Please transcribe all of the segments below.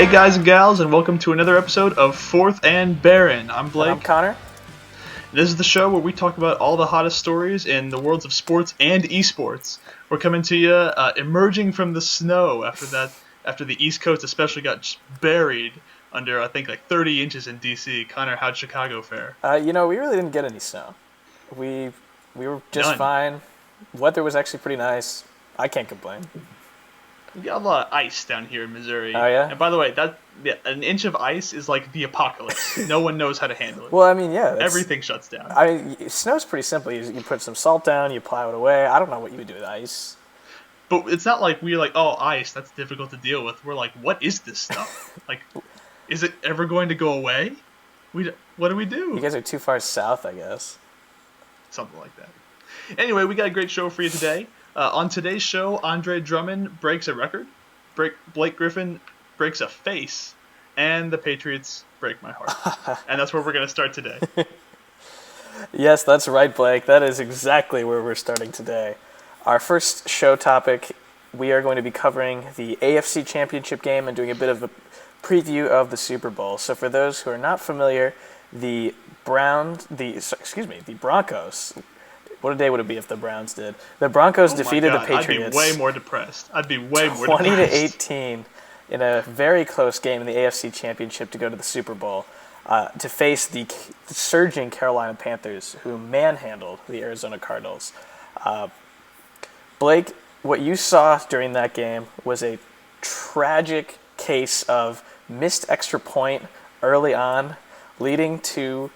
Hey guys and gals, and welcome to another episode of 4th&Baron. I'm Blake. And I'm Connor. This is the show where we talk about all the hottest stories in the worlds of sports and esports. We're coming to you emerging from the snow after the East Coast especially got just buried under, I think, like 30 inches in DC. Connor, how'd Chicago fare? We really didn't get any snow. We were just fine. Weather was actually pretty nice. I can't complain. We got a lot of ice down here in Missouri. Oh, yeah? And by the way, an inch of ice is like the apocalypse. No one knows how to handle it. Well, I mean, yeah. Everything shuts down. Snow's pretty simple. You put some salt down, you plow it away. I don't know what you would do with ice. But it's not like we're like, oh, ice, that's difficult to deal with. We're like, what is this stuff? Like, is it ever going to go away? What do we do? You guys are too far south, I guess. Something like that. Anyway, we got a great show for you today. On today's show, Drummond breaks a record, Blake Griffin breaks a face, and the Patriots break my heart. And that's where we're going to start today. Yes, that's right, Blake. That is exactly where we're starting today. Our first show topic, we are going to be covering the AFC Championship game and doing a bit of a preview of the Super Bowl. So for those who are not familiar, the Broncos. What a day would it be if the Browns did? The Broncos defeated the Patriots. I'd be way more depressed. 20-18 in a very close game in the AFC Championship to go to the Super Bowl to face the surging Carolina Panthers, who manhandled the Arizona Cardinals. Blake, what you saw during that game was a tragic case of missed extra point early on, leading to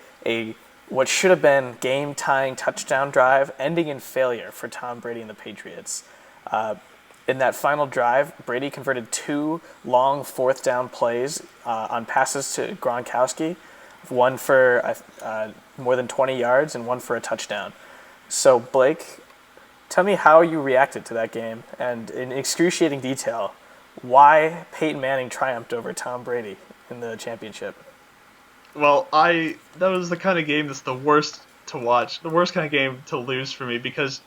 what should have been game-tying touchdown drive, ending in failure for Tom Brady and the Patriots. In that final drive, Brady converted 2 long fourth down plays on passes to Gronkowski, one for more than 20 yards and one for a touchdown. So, Blake, tell me how you reacted to that game, and in excruciating detail, why Peyton Manning triumphed over Tom Brady in the championship. Well, that was the kind of game that's the worst to watch, the worst kind of game to lose for me, because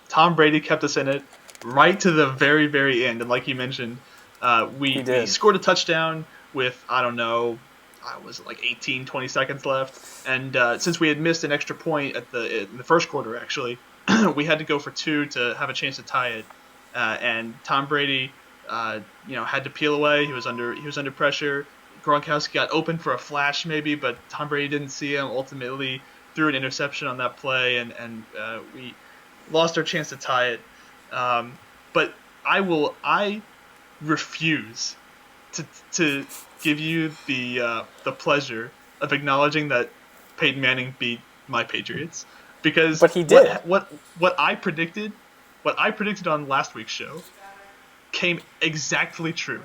Tom Brady kept us in it right to the very, very end. And like you mentioned, we scored a touchdown with, I don't know, was it like 18, 20 seconds left? And since we had missed an extra point in the first quarter, actually, we had to go for 2 to have a chance to tie it. And Tom Brady, had to peel away. He was under pressure. Gronkowski got open for a flash maybe, but Tom Brady didn't see him. Ultimately threw an interception on that play, and we lost our chance to tie it. But I refuse to give you the pleasure of acknowledging that Peyton Manning beat my Patriots, because but he did. What I predicted on last week's show came exactly true.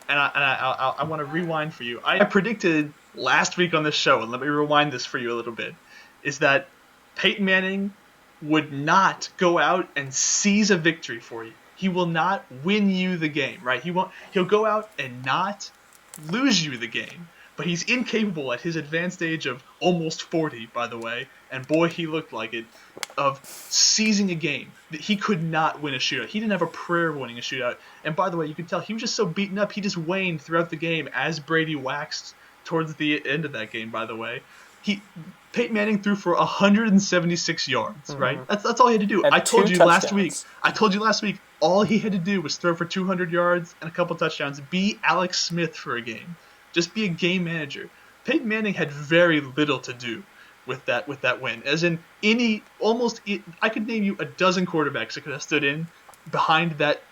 And I want to rewind for you. I predicted last week on this show, and let me rewind this for you a little bit, is that Peyton Manning would not go out and seize a victory for you. He will not win you the game, right? He'll go out and not lose you the game. But he's incapable at his advanced age of almost 40, by the way, and boy, he looked like it, of seizing a game. He could not win a shootout. He didn't have a prayer of winning a shootout. And by the way, you can tell he was just so beaten up, he just waned throughout the game as Brady waxed towards the end of that game, by the way. Peyton Manning threw for 176 yards, right? That's all he had to do. And I told you touchdowns. last week, all he had to do was throw for 200 yards and a couple touchdowns, beat Alex Smith for a game. Just be a game manager. Peyton Manning had very little to do with that win. As in I could name you a dozen quarterbacks that could have stood in behind that,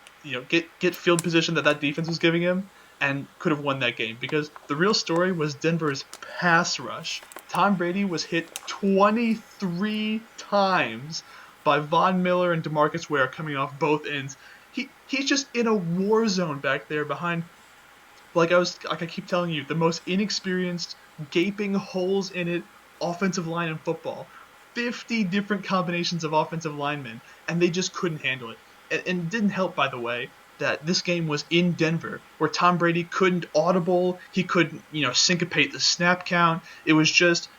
get field position that defense was giving him and could have won that game. Because the real story was Denver's pass rush. Tom Brady was hit 23 times by Von Miller and DeMarcus Ware coming off both ends. He's just in a war zone back there behind. Like I keep telling you, the most inexperienced, gaping holes in it offensive line in football. 50 different combinations of offensive linemen, and they just couldn't handle it. And it didn't help, by the way, that this game was in Denver, where Tom Brady couldn't audible, he couldn't, syncopate the snap count. It was just,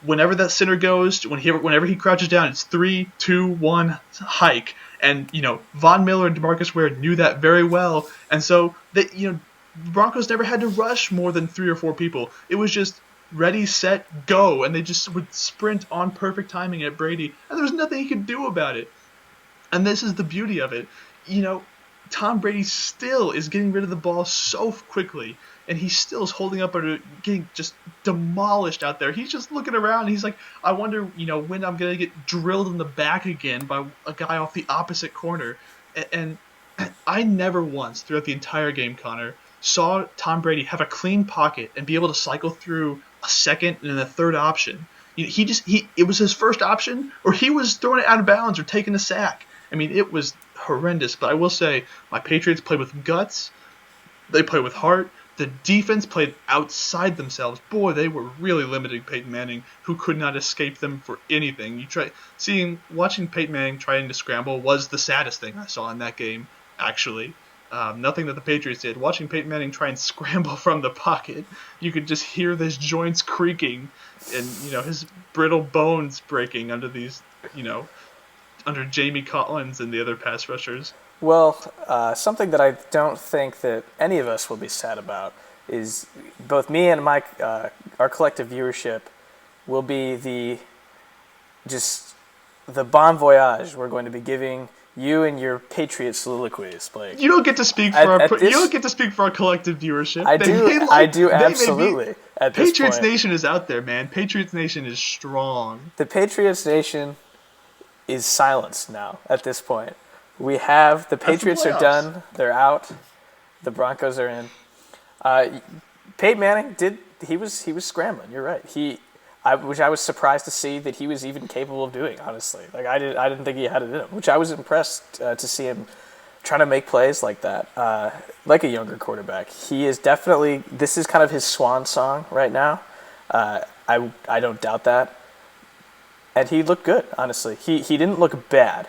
whenever that center goes, whenever he crouches down, it's 3, 2, 1, hike. And, Von Miller and DeMarcus Ware knew that very well. And so, Broncos never had to rush more than 3 or 4 people. It was just ready, set, go, and they just would sprint on perfect timing at Brady, and there was nothing he could do about it. And this is the beauty of it. Tom Brady still is getting rid of the ball so quickly, and he still is holding up and getting just demolished out there. He's just looking around, and he's like, I wonder, when I'm going to get drilled in the back again by a guy off the opposite corner. And I never once, throughout the entire game, Connor, saw Tom Brady have a clean pocket and be able to cycle through a second and a third option. It was his first option, or he was throwing it out of bounds or taking a sack. I mean, it was horrendous, but I will say my Patriots played with guts. They played with heart. The defense played outside themselves. Boy, they were really limiting Peyton Manning, who could not escape them for anything. Watching Peyton Manning trying to scramble was the saddest thing I saw in that game, actually. Nothing that the Patriots did. Watching Peyton Manning try and scramble from the pocket, you could just hear his joints creaking and, his brittle bones breaking under under Jamie Collins and the other pass rushers. Well, something that I don't think that any of us will be sad about is both me and Mike, our collective viewership, will be the bon voyage we're going to be giving you and your Patriot soliloquies, Blake. You don't get to speak for our collective viewership. I do absolutely. At this Patriots point, Nation is out there, man. Patriots Nation is strong. The Patriots Nation is silenced now. At this point, we have the Patriots are done. They're out. The Broncos are in. Peyton Manning he was scrambling. You're right. Which I was surprised to see that he was even capable of doing, honestly. Like I didn't think he had it in him, which I was impressed to see him trying to make plays like that, like a younger quarterback. He is definitely, this is kind of his swan song right now. I don't doubt that. And he looked good, honestly. He didn't look bad.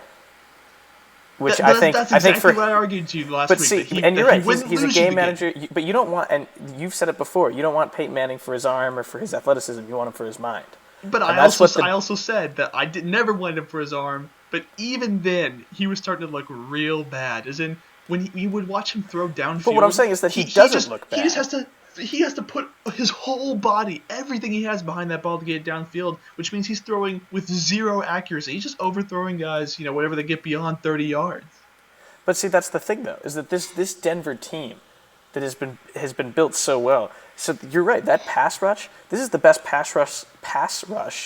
Which that's exactly what I argued to you last week. But see, and you're right, he's a game manager, but you don't want, and you've said it before, you don't want Peyton Manning for his arm or for his athleticism, you want him for his mind. But I also said that I never wanted him for his arm, but even then, he was starting to look real bad. As in, when you would watch him throw downfield. But what I'm saying is that he doesn't look bad. He has to put his whole body, everything he has behind that ball to get it downfield, which means he's throwing with zero accuracy. He's just overthrowing guys, whatever they get beyond 30 yards. But see, that's the thing, though, is that this Denver team that has been built so well. So you're right, that pass rush, this is the best pass rush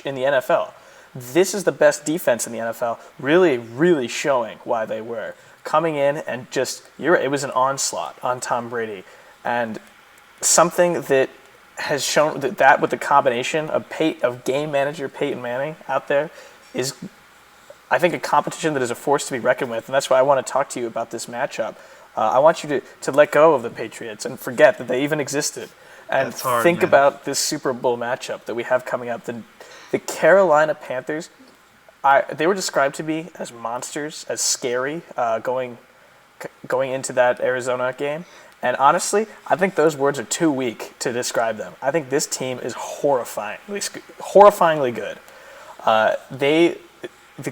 in the NFL. This is the best defense in the NFL, really, really showing why they were. Coming in and it was an onslaught on Tom Brady. And something that has shown that with the combination of game manager Peyton Manning out there is, I think, a competition that is a force to be reckoned with, and that's why I want to talk to you about this matchup. I want you to let go of the Patriots and forget that they even existed, and think about this Super Bowl matchup that we have coming up. The Carolina Panthers, they were described to be as monsters, as scary, going into that Arizona game. And honestly, I think those words are too weak to describe them. I think this team is horrifyingly good. The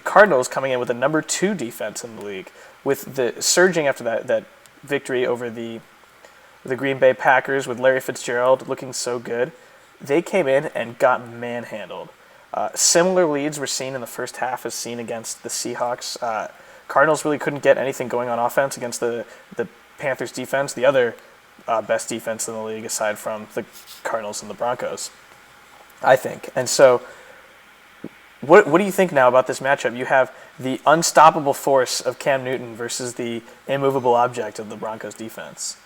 Cardinals coming in with the number 2 defense in the league, with the surging after that victory over the Green Bay Packers with Larry Fitzgerald looking so good. They came in and got manhandled. Similar leads were seen in the first half as seen against the Seahawks. Cardinals really couldn't get anything going on offense against the Panthers defense, the other best defense in the league aside from the Cardinals and the Broncos, I think. And so what do you think now about this matchup? You have the unstoppable force of Cam Newton versus the immovable object of the Broncos defense.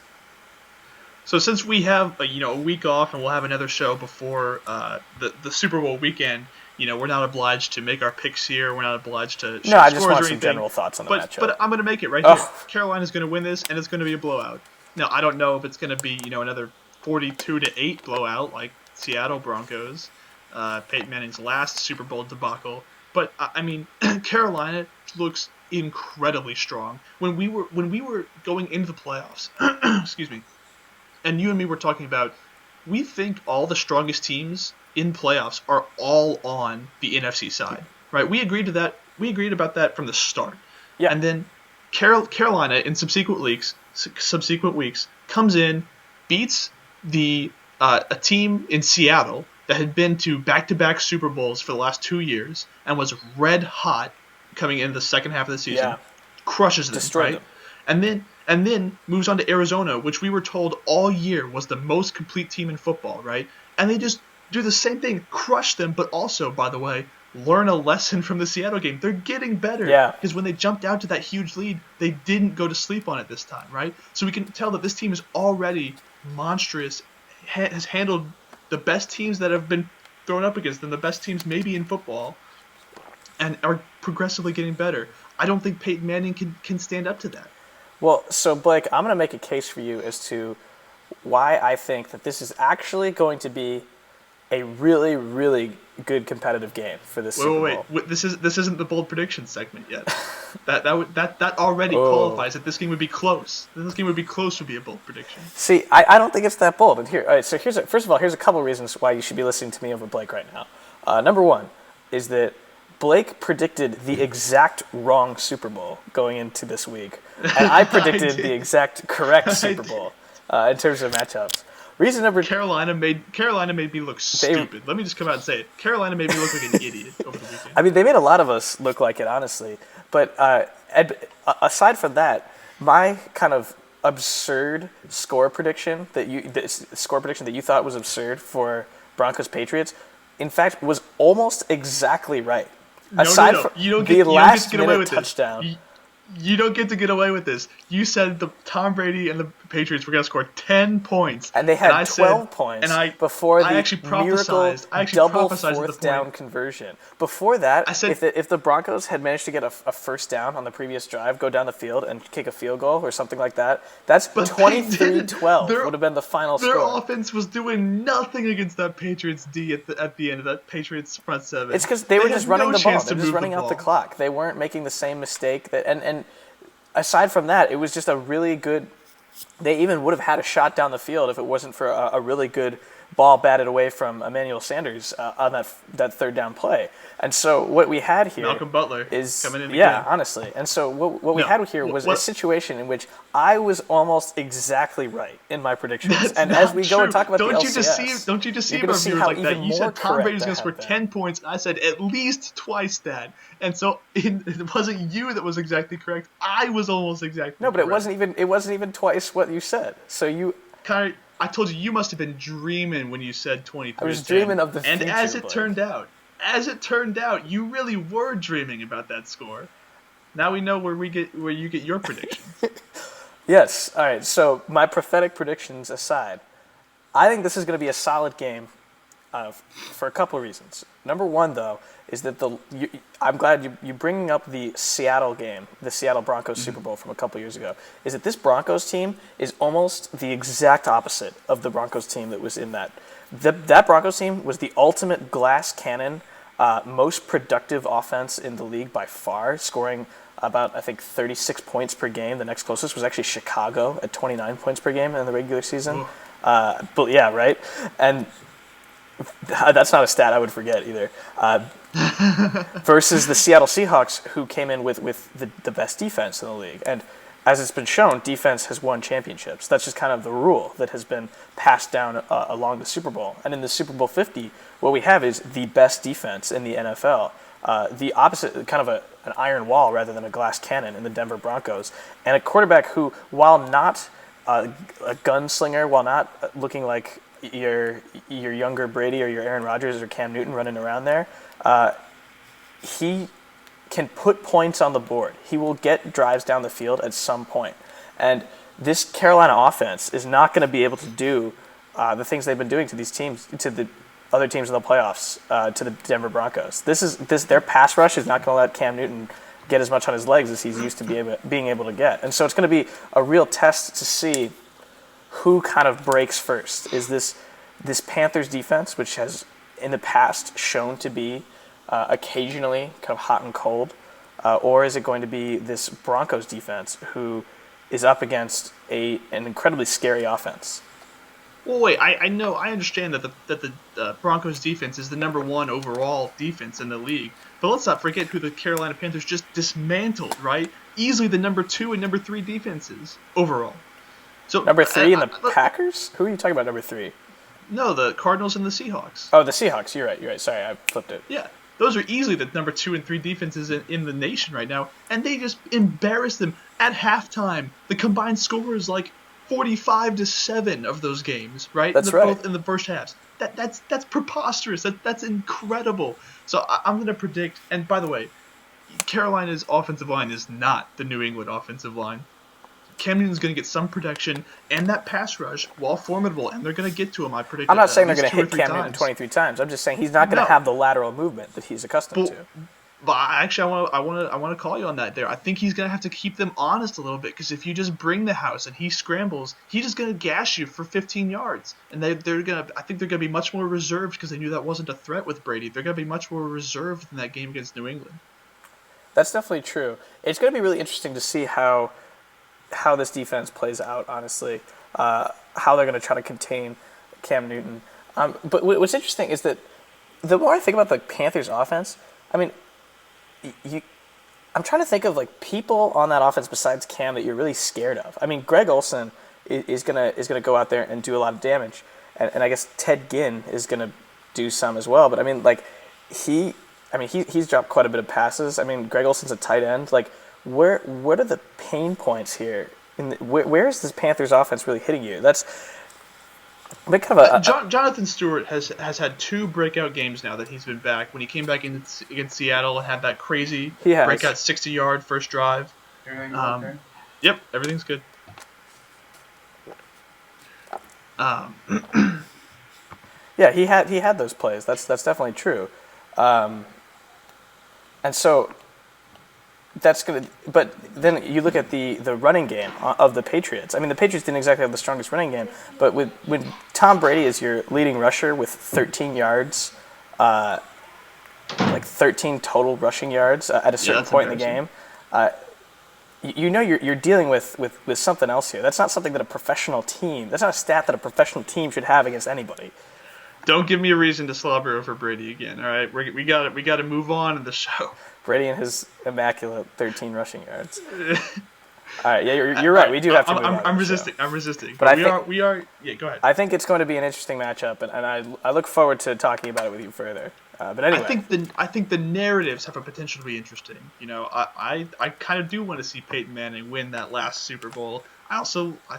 So since we have a week off and we'll have another show before the Super Bowl weekend, we're not obliged to make our picks here. We're not obliged to show I just scores want or some anything. general thoughts on the matchup. But I'm going to make it right here. Carolina's going to win this, and it's going to be a blowout. Now, I don't know if it's going to be another 42-8 blowout like Seattle Broncos, Peyton Manning's last Super Bowl debacle. But I mean, Carolina looks incredibly strong. When we were going into the playoffs, excuse me, and you and me were talking about, we think all the strongest teams in playoffs are all on the NFC side, right? We agreed to that. We agreed about that from the start. Yeah. And then Carolina in subsequent weeks comes in beats a team in Seattle that had been to back-to-back Super Bowls for the last 2 years and was red hot coming into the second half of the season. Yeah. Crushes them, Destroyed right? them. And then moves on to Arizona, which we were told all year was the most complete team in football, right? And they just do the same thing, crush them, but also, by the way, learn a lesson from the Seattle game. They're getting better. Yeah. Because when they jumped out to that huge lead, they didn't go to sleep on it this time, right? So we can tell that this team is already monstrous, has handled the best teams that have been thrown up against them, the best teams maybe in football, and are progressively getting better. I don't think Peyton Manning can stand up to that. Well, so Blake, I'm going to make a case for you as to why I think that this is actually going to be a really, really good competitive game for this Super Bowl. Wait. This isn't the bold prediction segment yet. that already qualifies that this game would be close. This game would be close would be a bold prediction. See, I don't think it's that bold. And here, all right, so first of all, here's a couple of reasons why you should be listening to me over Blake right now. Number one is that Blake predicted the exact wrong Super Bowl going into this week, and I predicted the exact correct Super Bowl in terms of matchups. Reason number Carolina made me look stupid. Let me just come out and say it. Carolina made me look like an idiot over the weekend. I mean, they made a lot of us look like it, honestly. But aside from that, my kind of absurd score prediction that you thought was absurd for Broncos Patriots, in fact, was almost exactly right. Aside from the last minute touchdown. You don't get to get away with this. You said the Tom Brady and the Patriots were going to score 10 points. And they had 12 points before the miracle double fourth down conversion. Before that, I said, if the Broncos had managed to get a first down on the previous drive, go down the field and kick a field goal or something like that, that's 23-12 would have been the final score. Their offense was doing nothing against that Patriots D at the end of that Patriots front seven. It's because they were just running the ball. They were just running out the clock. They weren't making the same mistake. And aside from that, it was just a really good. They even would have had a shot down the field if it wasn't for a really good ball batted away from Emmanuel Sanders on that third down play. And so what we had here Malcolm Butler is coming in again. honestly. And so what we had here was a situation in which I was almost exactly right in my predictions. That's and as we go and talk about don't the you LCS, don't you deceive our viewers like that? You said Tom Brady's going to score 10 points. And I said at least twice that. And so it wasn't you that was exactly correct. I was almost exactly correct. No, but it wasn't even twice what you said. So you kind of. I told you must have been dreaming when you said 23. I was dreaming of the future. And as it turned out, you really were dreaming about that score. Now we know where you get your predictions. Yes. All right. So my prophetic predictions aside, I think this is going to be a solid game for a couple of reasons. Number one, though, is that I'm glad you bringing up the Seattle game, the Seattle Broncos Super Bowl from a couple years ago, is that this Broncos team is almost the exact opposite of the Broncos team that was in that. That Broncos team was the ultimate glass cannon, most productive offense in the league by far, scoring about, I think, 36 points per game. The next closest was actually Chicago at 29 points per game in the regular season. But yeah, right? And that's not a stat I would forget either. Versus the Seattle Seahawks, who came in with the best defense in the league. And as it's been shown, defense has won championships. That's just kind of the rule that has been passed down along the Super Bowl. And in the Super Bowl 50, what we have is the best defense in the NFL. The opposite, kind of an iron wall rather than a glass cannon in the Denver Broncos. And a quarterback who, while not a gunslinger, while not looking like your younger Brady or your Aaron Rodgers or Cam Newton running around there, he can put points on the board. He will get drives down the field at some point. And this Carolina offense is not going to be able to do the things they've been doing to these teams, to the other teams in the playoffs, to the Denver Broncos. Their pass rush is not going to let Cam Newton get as much on his legs as he's used to being able to get. And so it's going to be a real test to see who kind of breaks first. Is this Panthers defense, which has in the past shown to be occasionally kind of hot and cold, or is it going to be this Broncos defense who is up against an incredibly scary offense? Well, wait. I understand that the Broncos defense is the number one overall defense in the league, but let's not forget who the Carolina Panthers just dismantled. Right, easily the number 2 and number 3 defenses overall. So Number 3 in the Packers? Who are you talking about, number 3? No, the Cardinals and the Seahawks. Oh, the Seahawks. You're right. Sorry, I flipped it. Yeah, those are easily the number 2 and 3 defenses in the nation right now, and they just embarrassed them at halftime. The combined score is like 45-7 of those games, right? That's right. Both in the first halves. That's preposterous. That's incredible. So I'm going to predict. And by the way, Carolina's offensive line is not the New England offensive line. Cam Newton's going to get some protection, and that pass rush, while formidable, and they're going to get to him, I predict. I'm not saying they're going to hit Cam Newton 23 times. I'm just saying he's not going to have the lateral movement that he's accustomed to. But actually, I want to call you on that there. I think he's going to have to keep them honest a little bit, because if you just bring the house and he scrambles, he's just going to gash you for 15 yards. And I think they're going to be much more reserved, because they knew that wasn't a threat with Brady. They're going to be much more reserved in that game against New England. That's definitely true. It's going to be really interesting to see how this defense plays out, honestly, how they're going to try to contain Cam Newton. But what's interesting is that the more I think about the Panthers' offense, I mean, I'm trying to think of like people on that offense besides Cam that you're really scared of. I mean, Greg Olsen is gonna go out there and do a lot of damage, and I guess Ted Ginn is gonna do some as well. But I mean, like he's dropped quite a bit of passes. I mean, Greg Olsen's a tight end. Like, what are the pain points here? Where is this Panthers offense really hitting you? That's kind of Jonathan Stewart has had 2 breakout games now that he's been back. When he came back against Seattle and had that crazy breakout 60-yard first drive. Okay? Yep, everything's good. Yeah, he had those plays. That's definitely true. And so that's gonna. But then you look at the running game of the Patriots. I mean, the Patriots didn't exactly have the strongest running game, but when Tom Brady is your leading rusher with 13 yards, like 13 total rushing yards at a certain point in the game, you're dealing with something else here. That's not something that a professional team. That's not a stat that a professional team should have against anybody. Don't give me a reason to slobber over Brady again. All right, we got to move on in the show. Brady and his immaculate 13 rushing yards. All right, yeah, you're right. We do have to move on. I'm resisting. But we are. Yeah, go ahead. I think it's going to be an interesting matchup, and I look forward to talking about it with you further. But anyway, I think the narratives have a potential to be interesting. You know, I kind of do want to see Peyton Manning win that last Super Bowl. I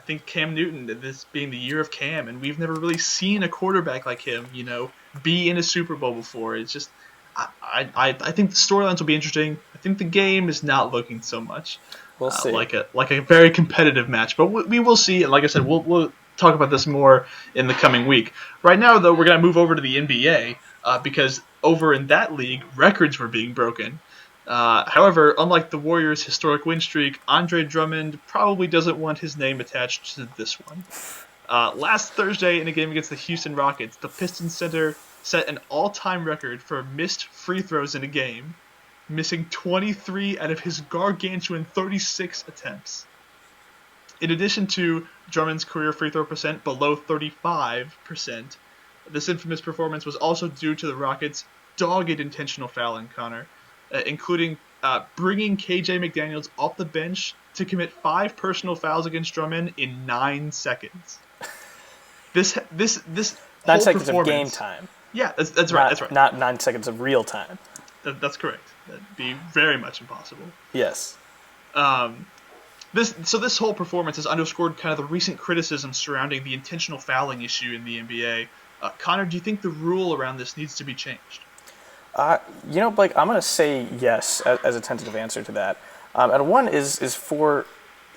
think Cam Newton, this being the year of Cam, and we've never really seen a quarterback like him, you know, be in a Super Bowl before. It's just, I think the storylines will be interesting. I think the game is not looking so much. We'll see. Like a very competitive match, but we will see. And like I said, we'll talk about this more in the coming week. Right now, though, we're gonna move over to the NBA because over in that league, records were being broken. However, unlike the Warriors' historic win streak, Andre Drummond probably doesn't want his name attached to this one. Last Thursday, in a game against the Houston Rockets, the Pistons center set an all-time record for missed free throws in a game, missing 23 out of his gargantuan 36 attempts. In addition to Drummond's career free throw percent below 35%, this infamous performance was also due to the Rockets' dogged intentional fouling, Connor, including bringing KJ McDaniels off the bench to commit 5 personal fouls against Drummond in 9 seconds. This 9 seconds of game time. Yeah, that's right. That's right. Not 9 seconds of real time. That's correct. That'd be very much impossible. Yes. This whole performance has underscored kind of the recent criticism surrounding the intentional fouling issue in the NBA. Connor, do you think the rule around this needs to be changed? Blake, I'm going to say yes as a tentative answer to that. And one is for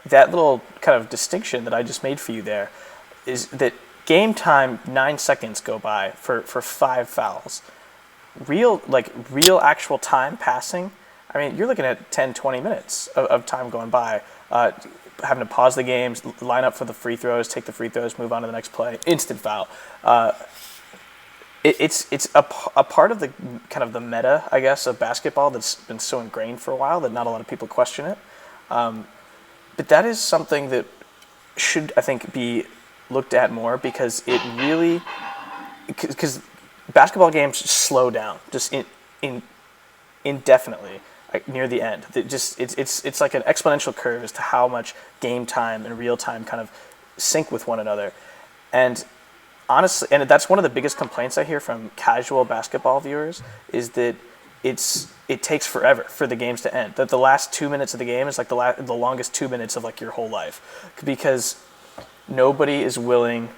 that little kind of distinction that I just made for you there, is that game time, 9 seconds go by for 5 fouls. Real actual time passing, I mean, you're looking at 10, 20 minutes of time going by, having to pause the games, line up for the free throws, take the free throws, move on to the next play, instant foul. It's a part of the kind of the meta, I guess, of basketball that's been so ingrained for a while that not a lot of people question it. But that is something that should, I think, be looked at more because it really, because basketball games slow down just indefinitely near the end. It's like an exponential curve as to how much game time and real time kind of sync with one another. And honestly, and that's one of the biggest complaints I hear from casual basketball viewers is that it takes forever for the games to end. That the last 2 minutes of the game is like the longest 2 minutes of like your whole life, because nobody is willing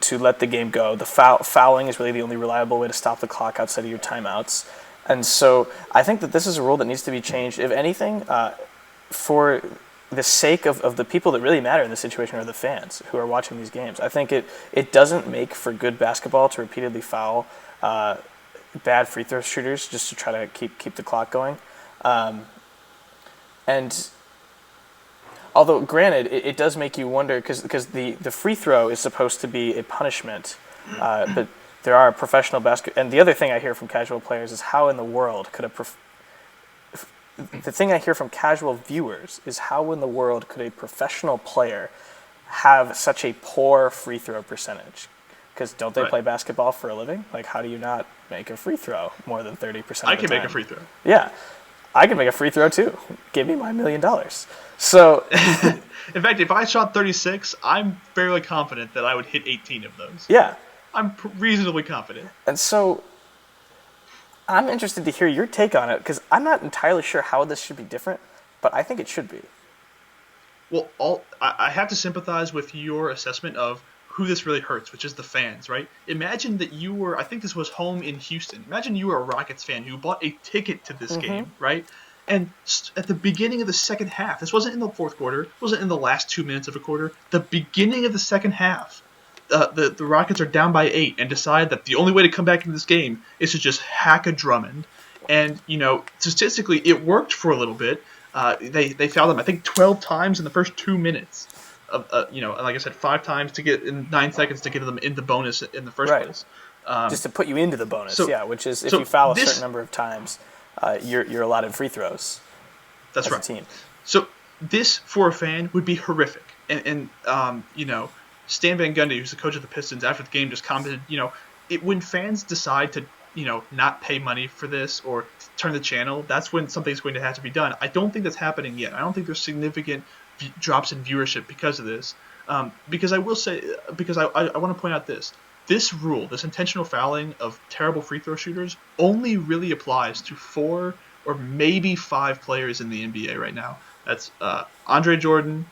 to let the game go. The fouling is really the only reliable way to stop the clock outside of your timeouts. And so I think that this is a rule that needs to be changed. If anything, for the sake of the people that really matter in this situation are the fans who are watching these games. I think it doesn't make for good basketball to repeatedly foul bad free throw shooters just to try to keep the clock going. And although, granted, it does make you wonder, because the free throw is supposed to be a punishment, but there are professional and the other thing I hear from casual players is how in the world could the thing I hear from casual viewers is how in the world could a professional player have such a poor free throw percentage? Because don't they play basketball for a living? Like, how do you not make a free throw more than 30% of the time? I can make a free throw. Yeah. I can make a free throw too. Give me my $1 million. So, in fact, if I shot 36, I'm fairly confident that I would hit 18 of those. Yeah. I'm reasonably confident. And so, I'm interested to hear your take on it, because I'm not entirely sure how this should be different, but I think it should be. Well, I have to sympathize with your assessment of who this really hurts, which is the fans, right? Imagine that you were, I think this was home in Houston. Imagine you were a Rockets fan who bought a ticket to this game, right? And at the beginning of the second half, this wasn't in the fourth quarter, it wasn't in the last 2 minutes of a quarter, the beginning of the second half, the Rockets are down by 8 and decide that the only way to come back into this game is to just hack a Drummond. And, statistically, it worked for a little bit. They fouled him, I think, 12 times in the first 2 minutes. Like I said, 5 times to get in 9 seconds to get them in the bonus in the first place. Just to put you into the bonus, which is if you foul a certain number of times, you're allotted free throws. That's right. As a team. So this, for a fan, would be horrific. And Stan Van Gundy, who's the coach of the Pistons, after the game just commented, when fans decide to, not pay money for this or turn the channel, that's when something's going to have to be done. I don't think that's happening yet. I don't think there's significant drops in viewership because of this. Because I will say, because I want to point out this rule, this intentional fouling of terrible free throw shooters, only really applies to 4 or maybe 5 players in the NBA right now. That's DeAndre Jordan,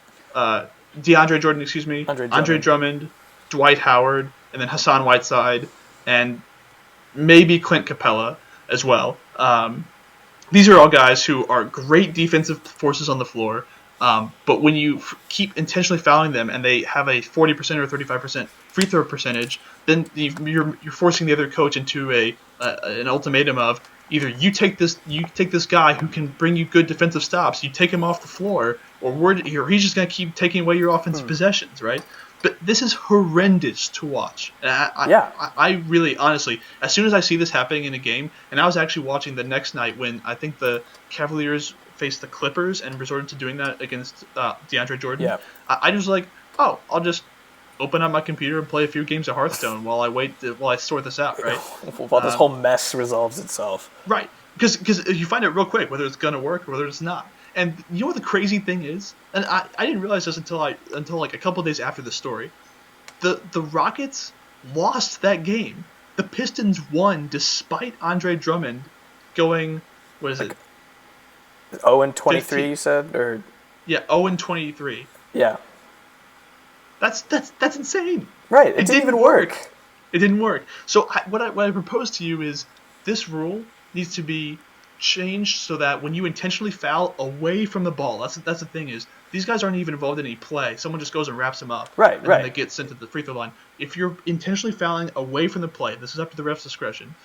Andre Drummond, Dwight Howard, and then Hassan Whiteside, and maybe Clint Capella as well. These are all guys who are great defensive forces on the floor. But when you keep intentionally fouling them and they have a 40% or 35% free throw percentage, then you're forcing the other coach into an ultimatum of either you take this guy who can bring you good defensive stops, you take him off the floor, or he's just going to keep taking away your offensive possessions, right? But this is horrendous to watch. And I really, honestly, as soon as I see this happening in a game, and I was actually watching the next night when I think the Cavaliers faced the Clippers and resorted to doing that against DeAndre Jordan. Yeah. I was like, I'll just open up my computer and play a few games of Hearthstone while I sort this out, right? While this whole mess resolves itself. Right. Because you find out real quick whether it's going to work or whether it's not. And you know what the crazy thing is? And I didn't realize this until like a couple of days after the story. The Rockets lost that game. The Pistons won despite Andre Drummond going, what is it? 0-23, you said, or 0-23. Yeah, that's insane. Right, it didn't even work. It didn't work. So what I propose to you is this rule needs to be changed so that when you intentionally foul away from the ball, that's the thing is these guys aren't even involved in any play. Someone just goes and wraps them up. Right. Then they get sent to the free throw line. If you're intentionally fouling away from the play, this is up to the ref's discretion.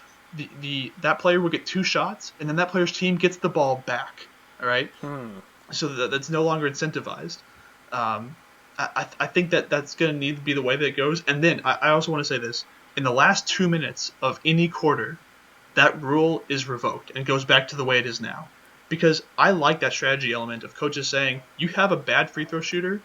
That player will get 2 shots, and then that player's team gets the ball back. All right, so that's no longer incentivized. I think that's going to need to be the way that it goes. And then I also want to say this: in the last 2 minutes of any quarter, that rule is revoked and goes back to the way it is now. Because I like that strategy element of coaches saying, you have a bad free throw shooter,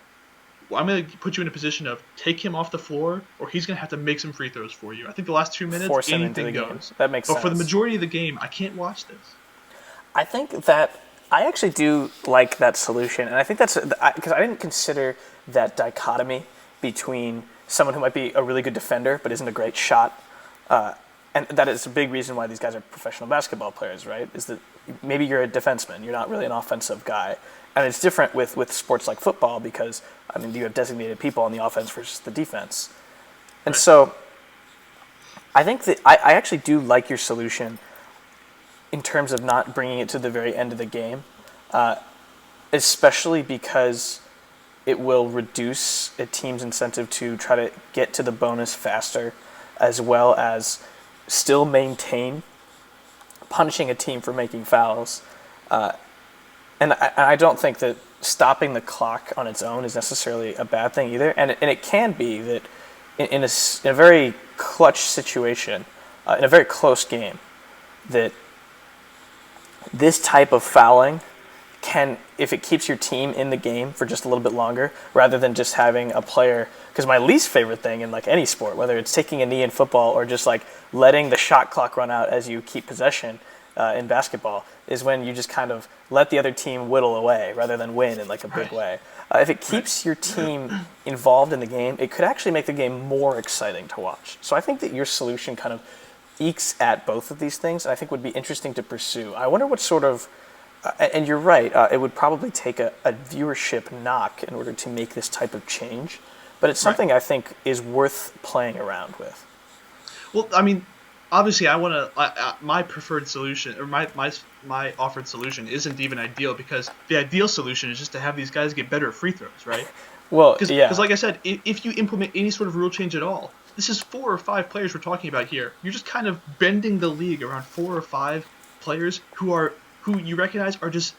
well, I'm going to put you in a position of take him off the floor, or he's going to have to make some free throws for you. I think the last 2 minutes, force anything goes. That makes sense. But for the majority of the game, I can't watch this. I think that I actually do like that solution, and I think that's because I didn't consider that dichotomy between someone who might be a really good defender but isn't a great shot. And that is a big reason why these guys are professional basketball players, right? Is that maybe you're a defenseman, you're not really an offensive guy. And it's different with sports like football because, I mean, you have designated people on the offense versus the defense. And so I think that I actually do like your solution in terms of not bringing it to the very end of the game, especially because it will reduce a team's incentive to try to get to the bonus faster, as well as still maintain punishing a team for making fouls. And I don't think that stopping the clock on its own is necessarily a bad thing either. And it can be that in a very clutch situation, in a very close game, that this type of fouling can, if it keeps your team in the game for just a little bit longer, rather than just having a player, because my least favorite thing in like any sport, whether it's taking a knee in football or just like letting the shot clock run out as you keep possession in basketball, is when you just kind of let the other team whittle away rather than win in like a big way. If it keeps your team involved in the game, it could actually make the game more exciting to watch. So I think that your solution kind of ekes at both of these things, and I think would be interesting to pursue. I wonder what sort of, and you're right, it would probably take a viewership knock in order to make this type of change, but it's something I think is worth playing around with. Well, I mean, obviously, I want to. My preferred solution, or my offered solution, isn't even ideal, because the ideal solution is just to have these guys get better at free throws, right? Well, because like I said, if you implement any sort of rule change at all, this is 4 or 5 players we're talking about here. You're just kind of bending the league around 4 or 5 players who you recognize are just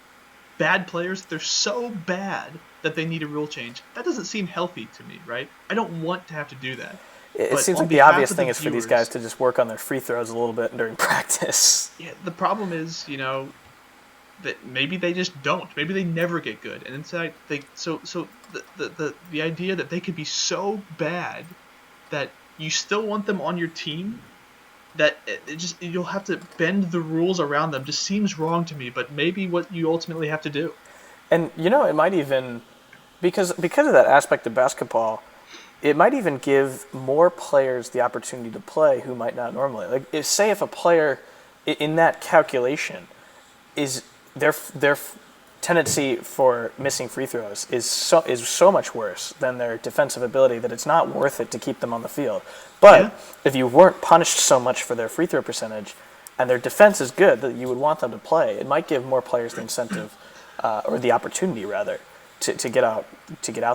bad players. They're so bad that they need a rule change. That doesn't seem healthy to me, right? I don't want to have to do that. It seems like the obvious thing is for these guys to just work on their free throws a little bit during practice. Yeah, the problem is, that maybe they just don't. Maybe they never get good. And inside, the idea that they could be so bad that you still want them on your team, that you'll have to bend the rules around them, just seems wrong to me. But maybe what you ultimately have to do. And it might even, because of that aspect of basketball, it might even give more players the opportunity to play who might not normally. Like, if a player in that calculation is their tendency for missing free throws is so much worse than their defensive ability that it's not worth it to keep them on the field. But if you weren't punished so much for their free throw percentage and their defense is good that you would want them to play, it might give more players the incentive or the opportunity rather to get out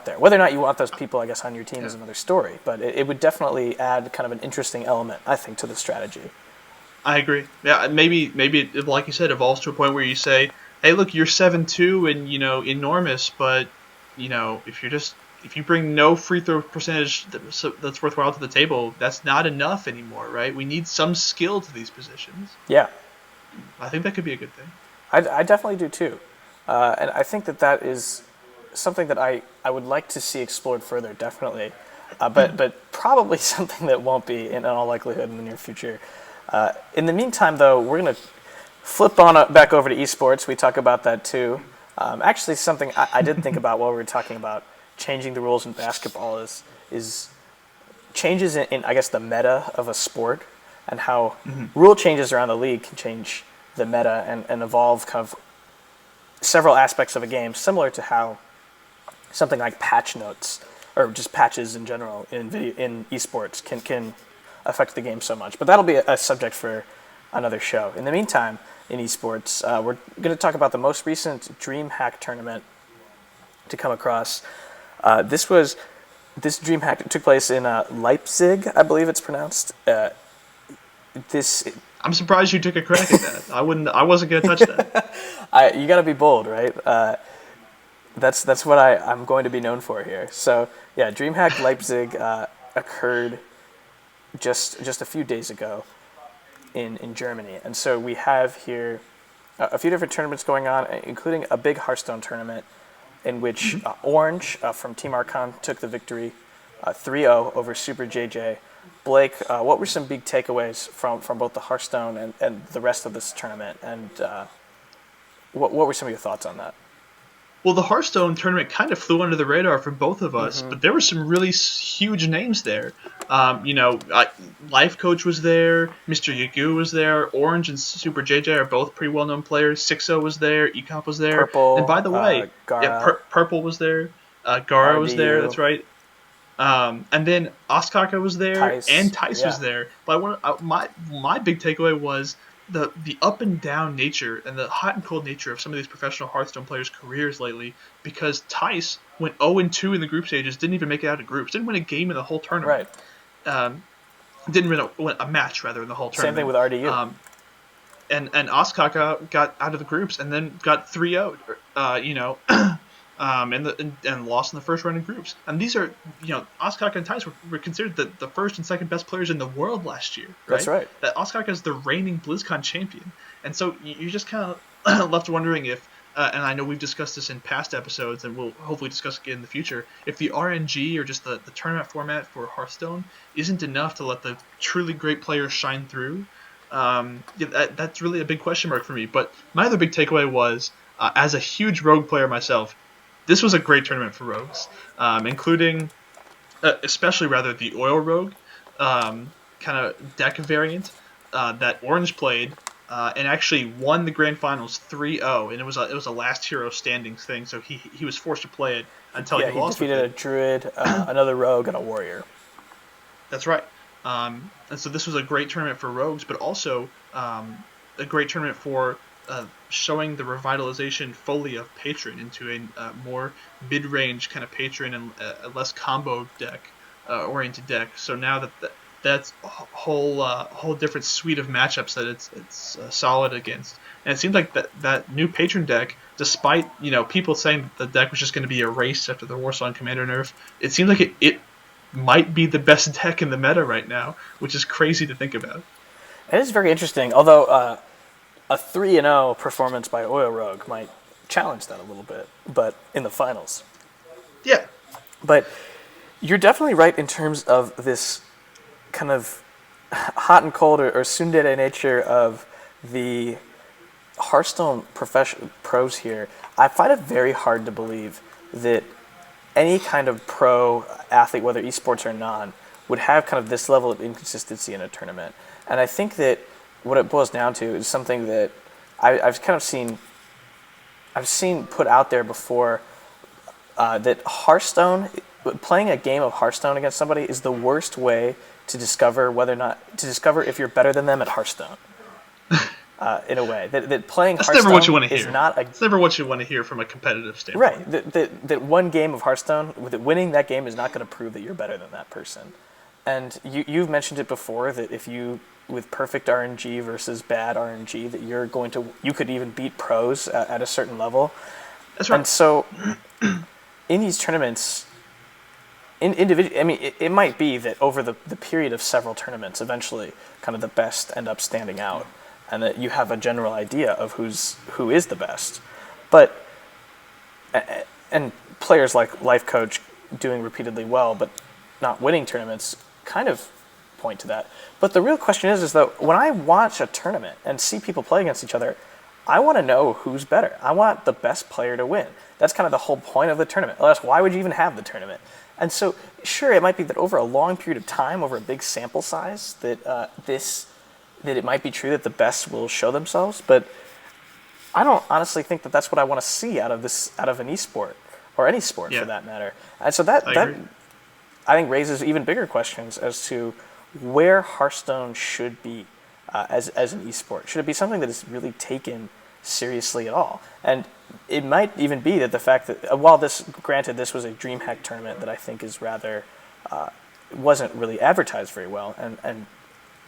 there. Whether or not you want those people, I guess, on your team is another story. But it would definitely add kind of an interesting element, I think, to the strategy. I agree. Yeah, maybe it, like you said, evolves to a point where you say, "Hey, look, you're 7-2 and enormous, but if you bring no free throw percentage that's worthwhile to the table, that's not enough anymore, right? We need some skill to these positions." Yeah, I think that could be a good thing. I definitely do too, and I think that is something that I would like to see explored further, definitely, but probably something that won't be in all likelihood in the near future. In the meantime, though, we're going to flip on back over to esports. We talk about that too. Actually, something I did think about while we were talking about changing the rules in basketball is changes in I guess the meta of a sport, and how rule changes around the league can change the meta and evolve kind of several aspects of a game, similar to how something like patch notes or just patches in general in esports can affect the game so much. But that'll be a subject for another show. In the meantime, in esports, we're going to talk about the most recent Dreamhack tournament to come across. This Dreamhack took place in Leipzig, I believe it's pronounced. I'm surprised you took a crack at that. I wasn't going to touch that. You got to be bold, right? That's what I'm going to be known for here. So yeah, Dreamhack Leipzig occurred just a few days ago in Germany, and so we have here a few different tournaments going on, including a big Hearthstone tournament in which Orange from Team Archon took the victory 3-0 over Super JJ. Blake, what were some big takeaways from both the Hearthstone and the rest of this tournament, and what were some of your thoughts on that? Well, the Hearthstone tournament kind of flew under the radar for both of us, Mm-hmm. but there were some really huge names there. Life Coach was there, Mr. Yagu was there, Orange and Super JJ are both pretty well-known players. Sixo was there, Ecomp was there, and Purple, by the way, yeah, Gara, Purple was there, Gara was there. RDU, That's right. And then Ostkaka was there, Tice. and Tice was Yeah, there. But my big takeaway was the up and down nature and the hot and cold nature of some of these professional Hearthstone players' careers lately. Because Tice went 0-2 in the group stages, didn't even make it out of groups, didn't win a game in the whole tournament. right. Didn't win a match rather in the whole Same tournament. thing with RDU. And Ostkaka got out of the groups and then got 3-0. And lost in the first round of groups. And these are, Ostkaka and Tice were considered the first and second best players in the world last year. Right? That's right. That Ostkaka is the reigning BlizzCon champion. And so you're just kind of left wondering if, and I know we've discussed this in past episodes and we'll hopefully discuss again in the future, if the RNG or just the tournament format for Hearthstone isn't enough to let the truly great players shine through. That's really a big question mark for me. But my other big takeaway was, as a huge Rogue player myself, this was a great tournament for Rogues, including, especially rather the Oil Rogue kind of deck variant that Orange played and actually won the Grand Finals 3-0, and it was a last hero standings thing, so he was forced to play it until he lost. He defeated a Druid, another Rogue, and a Warrior. That's right. And so this was a great tournament for Rogues, but also a great tournament for showing the revitalization fully of Patron into a more mid-range kind of Patron and a less combo deck oriented deck. So now that's a whole different suite of matchups that it's solid against. And it seems like that new Patron deck, despite people saying the deck was just going to be erased after the Warsong Commander nerf, it seems like it might be the best deck in the meta right now, which is crazy to think about. It is very interesting, although a 3-0 performance by Oil Rogue might challenge that a little bit, but in the finals. Yeah. But you're definitely right in terms of this kind of hot and cold or tsundere nature of the Hearthstone pros here. I find it very hard to believe that any kind of pro athlete, whether esports or non, would have kind of this level of inconsistency in a tournament. And I think that what it boils down to is something that I've kind of seen put out there before, that Hearthstone, playing a game of Hearthstone against somebody is the worst way to discover if you're better than them at Hearthstone. In a way, that playing That's Hearthstone never what you want to hear. It's never what you want to hear from a competitive standpoint. Right. That one game of Hearthstone, winning that game is not going to prove that you're better than that person. And you've mentioned it before that if you, with perfect RNG versus bad RNG, that you could even beat pros at a certain level. That's right. And so, in these tournaments, it might be that over the period of several tournaments, eventually, kind of the best end up standing out, and that you have a general idea of who is the best. But and players like Life Coach doing repeatedly well, but not winning tournaments, kind of point to that. But the real question is that when I watch a tournament and see people play against each other, I want to know who's better. I want the best player to win. That's kind of the whole point of the tournament. Otherwise, why would you even have the tournament? And so, sure, it might be that over a long period of time, over a big sample size, that it might be true that the best will show themselves. But I don't honestly think that that's what I want to see out of an esport or any sport for that matter. And so that I think raises even bigger questions as to where Hearthstone should be as an esport. Should it be something that is really taken seriously at all? And it might even be that the fact that, while this was a Dreamhack tournament that I think is rather, wasn't really advertised very well, and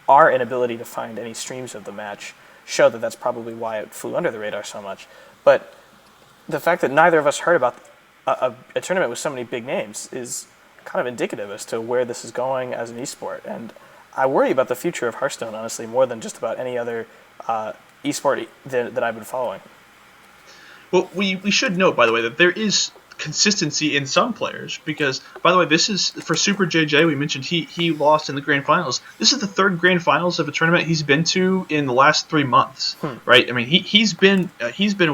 our inability to find any streams of the match show that that's probably why it flew under the radar so much. But the fact that neither of us heard about a tournament with so many big names is kind of indicative as to where this is going as an esport. And I worry about the future of Hearthstone, honestly, more than just about any other esport that I've been following. Well, we should note, by the way, that there is consistency in some players, because, by the way, this is for Super JJ. We mentioned he lost in the grand finals. This is the third grand finals of a tournament he's been to in the last 3 months, right? I mean, he's been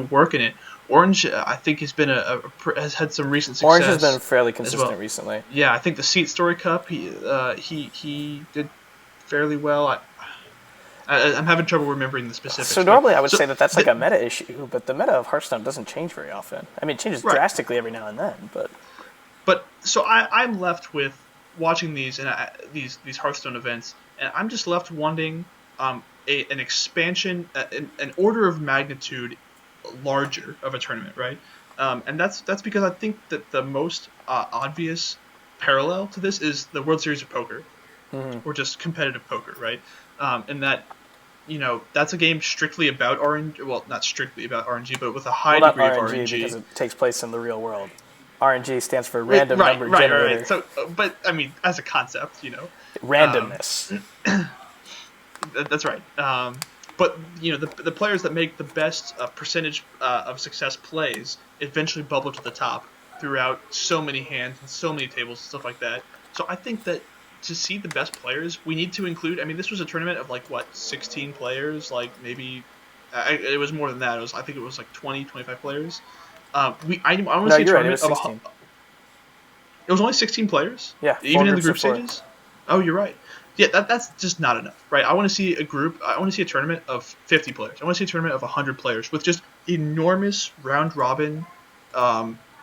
working it. Orange, I think, has been has had some recent success. Orange has been fairly consistent recently. Yeah, I think the Seat Story Cup, he did fairly well. I'm having trouble remembering the specifics. So normally I would say that's like a meta issue, but the meta of Hearthstone doesn't change very often. I mean, it changes drastically every now and then, but. But so I'm left with watching these these Hearthstone events, and I'm just left wanting an expansion, an order of magnitude larger of a tournament, right? And that's because I think that the most obvious parallel to this is the World Series of Poker, or just competitive poker, right? And that, that's a game strictly about RNG. Well, not strictly about RNG, but with a high degree of RNG because it takes place in the real world. RNG stands for random number generator. Right. So, but I mean, as a concept, randomness. That's right. But the players that make the best percentage of success plays eventually bubble to the top throughout so many hands and so many tables and stuff like that. So I think that to see the best players, we need to include. I mean, this was a tournament of 16 players. Maybe it was more than that. I think it was 20, 25 players. I want to see a tournament of 16. It was only 16 players? Yeah. Even in the group stages? Oh, you're right. Yeah, that's just not enough, right? I want to see a tournament of 50 players. I want to see a tournament of 100 players with just enormous round-robin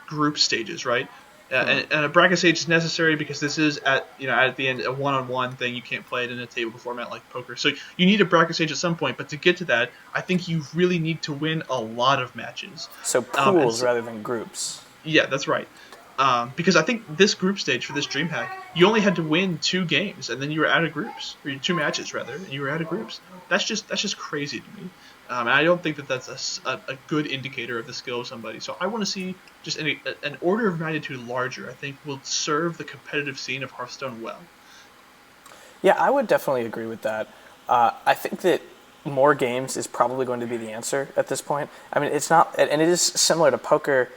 group stages, right? And a bracket stage is necessary because this is at the end a one-on-one thing. You can't play it in a table format like poker. So you need a bracket stage at some point. But to get to that, I think you really need to win a lot of matches. So pools rather than groups. Yeah, that's right. Because I think this group stage for this Dreamhack, you only had to win 2 games, and then you were out of groups, or 2 matches rather, and you were out of groups. That's just crazy to me. And I don't think that that's a good indicator of the skill of somebody. So I want to see just an order of magnitude larger. I think will serve the competitive scene of Hearthstone well. Yeah, I would definitely agree with that. I think that more games is probably going to be the answer at this point. I mean, it's not, and it is similar to poker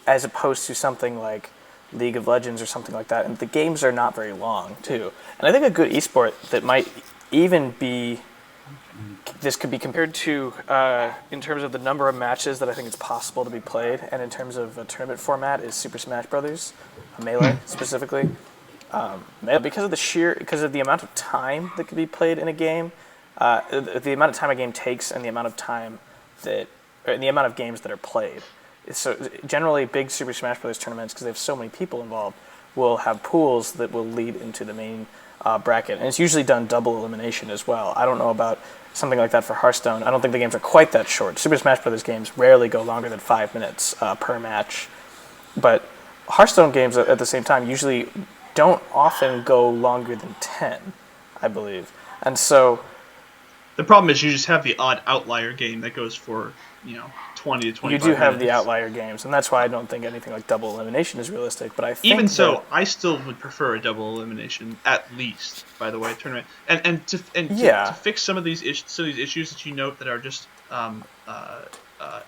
as opposed to something like League of Legends or something like that. And the games are not very long, too. And I think a good esport that might even be... This could be compared to, in terms of the number of matches that I think it's possible to be played, and in terms of a tournament format, is Super Smash Brothers, Melee specifically. Because of the amount of time that could be played in a game, the amount of time a game takes, and the amount of games that are played. So generally, big Super Smash Brothers tournaments, because they have so many people involved, will have pools that will lead into the main bracket, and it's usually done double elimination as well. I don't know about something like that for Hearthstone. I don't think the games are quite that short. Super Smash Brothers games rarely go longer than 5 minutes per match, but Hearthstone games at the same time usually don't often go longer than 10, I believe. And so the problem is you just have the odd outlier game that goes for 20 to 25 You do have minutes. the outlier games, and that's why I don't think anything like double elimination is realistic. But I think even so, I still would prefer a double elimination at least. By the way, tournament and to fix some of these issues that you note that are just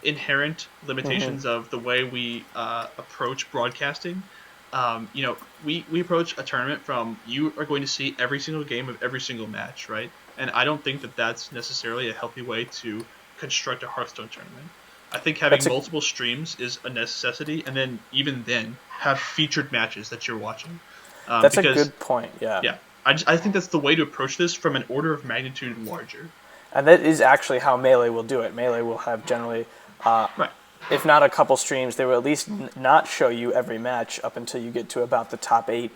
inherent limitations of the way we approach broadcasting. We approach a tournament from you are going to see every single game of every single match, right? And I don't think that that's necessarily a healthy way to construct a Hearthstone tournament. I think having multiple streams is a necessity, and then even then have featured matches that you're watching. That's a good point. Yeah. Yeah. I think that's the way to approach this from an order of magnitude larger. And that is actually how Melee will do it. Melee will have generally, if not a couple streams, they will at least not show you every match up until you get to about the top 8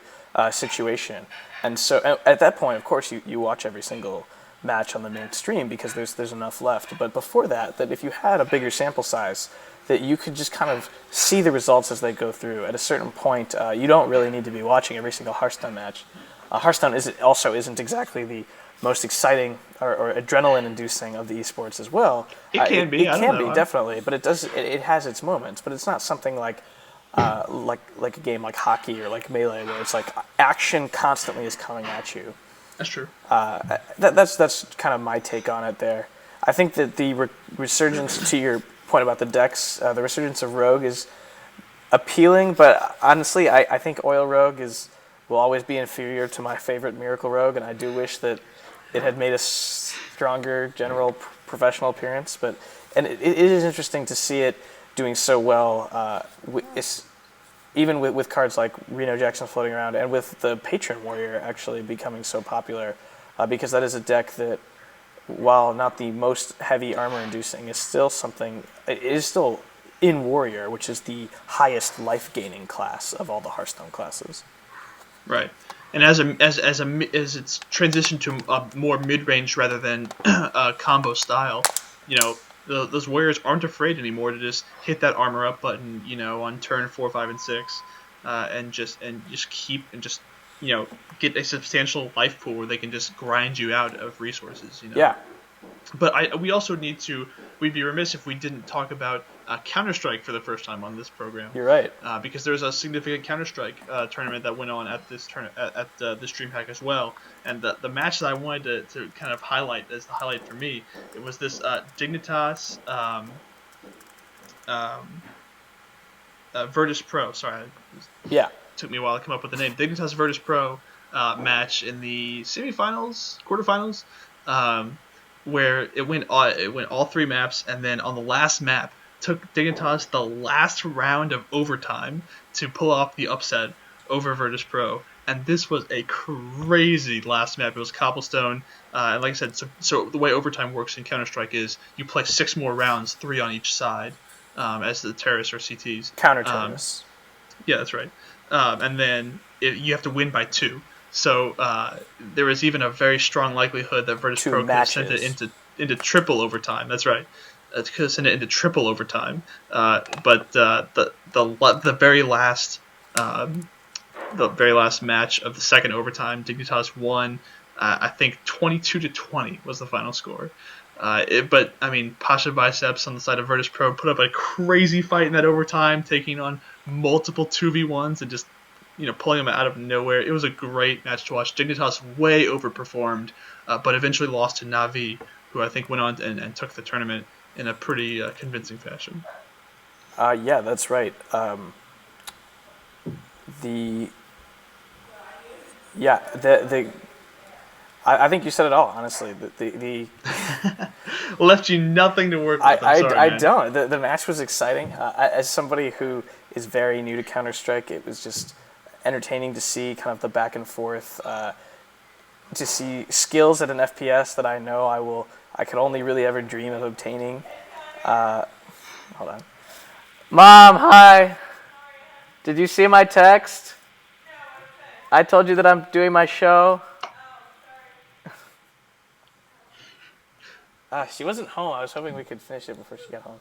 situation. And so at that point, of course, you watch every single match on the main stream because there's enough left. But before that if you had a bigger sample size, that you could just kind of see the results as they go through. At a certain point, you don't really need to be watching every single Hearthstone match. Hearthstone isn't exactly the most exciting or adrenaline-inducing of the esports as well. It can be. It can be, definitely, but it has its moments. But it's not something like a game like hockey or like Melee, where it's like action constantly is coming at you. That's true. That's kind of my take on it there. I think that the resurgence, to your point about the decks, the resurgence of Rogue is appealing, but honestly, I think Oil Rogue will always be inferior to my favorite Miracle Rogue, and I do wish that it had made a stronger general professional appearance. And it is interesting to see it doing so well, even with cards like Reno Jackson floating around, and with the Patron Warrior actually becoming so popular, because that is a deck that, while not the most heavy armor inducing, is still something. It is still in Warrior, which is the highest life gaining class of all the Hearthstone classes. Right. And as it's transitioned to a more mid range rather than a combo style, those warriors aren't afraid anymore to just hit that armor up button, on turn 4, 5, and 6, and just keep and just get a substantial life pool where they can just grind you out of resources. Yeah. But we'd be remiss if we didn't talk about Counter-Strike for the first time on this program. You're right. Because there's a significant Counter-Strike tournament that went on at this this Dreamhack as well. And the match that I wanted to kind of highlight as the highlight for me, it was this Dignitas Virtus Pro. Sorry, yeah. Took me a while to come up with the name. Dignitas Virtus Pro match in the quarterfinals. Where it went all 3 maps, and then on the last map took Dignitas the last round of overtime to pull off the upset over Virtus Pro. And this was a crazy last map. It was cobblestone, and like I said, so the way overtime works in Counter-Strike is you play 6 more rounds, 3 on each side, as the terrorists or CTs. Counter-terrorists. Yeah, that's right. And then you have to win by 2. So there was even a very strong likelihood that Virtus Pro could send it into triple overtime. That's right. Could have sent it into triple overtime. But the very last match of the second overtime, Dignitas won. I think 22-20 was the final score. But I mean, Pasha Biceps on the side of Virtus Pro put up a crazy fight in that overtime, taking on multiple 2v1s and just pulling them out of nowhere. It was a great match to watch. Dignitas way overperformed, but eventually lost to Na'Vi, who I think went on and took the tournament in a pretty convincing fashion. Yeah, that's right. I think you said it all, honestly. The left you nothing to work with. I don't. The match was exciting. As somebody who is very new to Counter-Strike, it was just entertaining to see kind of the back and forth, to see skills at an FPS that I know I could only really ever dream of obtaining. Hold on. Mom, hi. Did you see my text? I told you that I'm doing my show. She wasn't home. I was hoping we could finish it before she got home.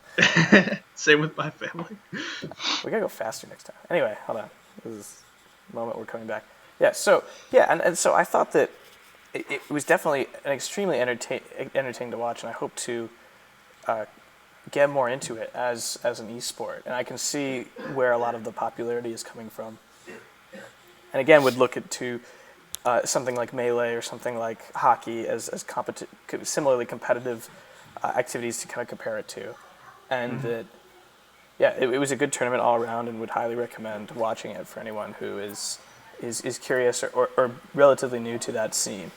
Same with my family. We gotta go faster next time. Anyway, hold on. This is the moment we're coming back. Yeah. So and so I thought that it was definitely an extremely entertaining to watch, and I hope to get more into it as an esport. And I can see where a lot of the popularity is coming from. And again, would look to something like Melee or something like hockey as similarly competitive activities to kind of compare it to. And that, it was a good tournament all around, and would highly recommend watching it for anyone who is curious or relatively new to that scene.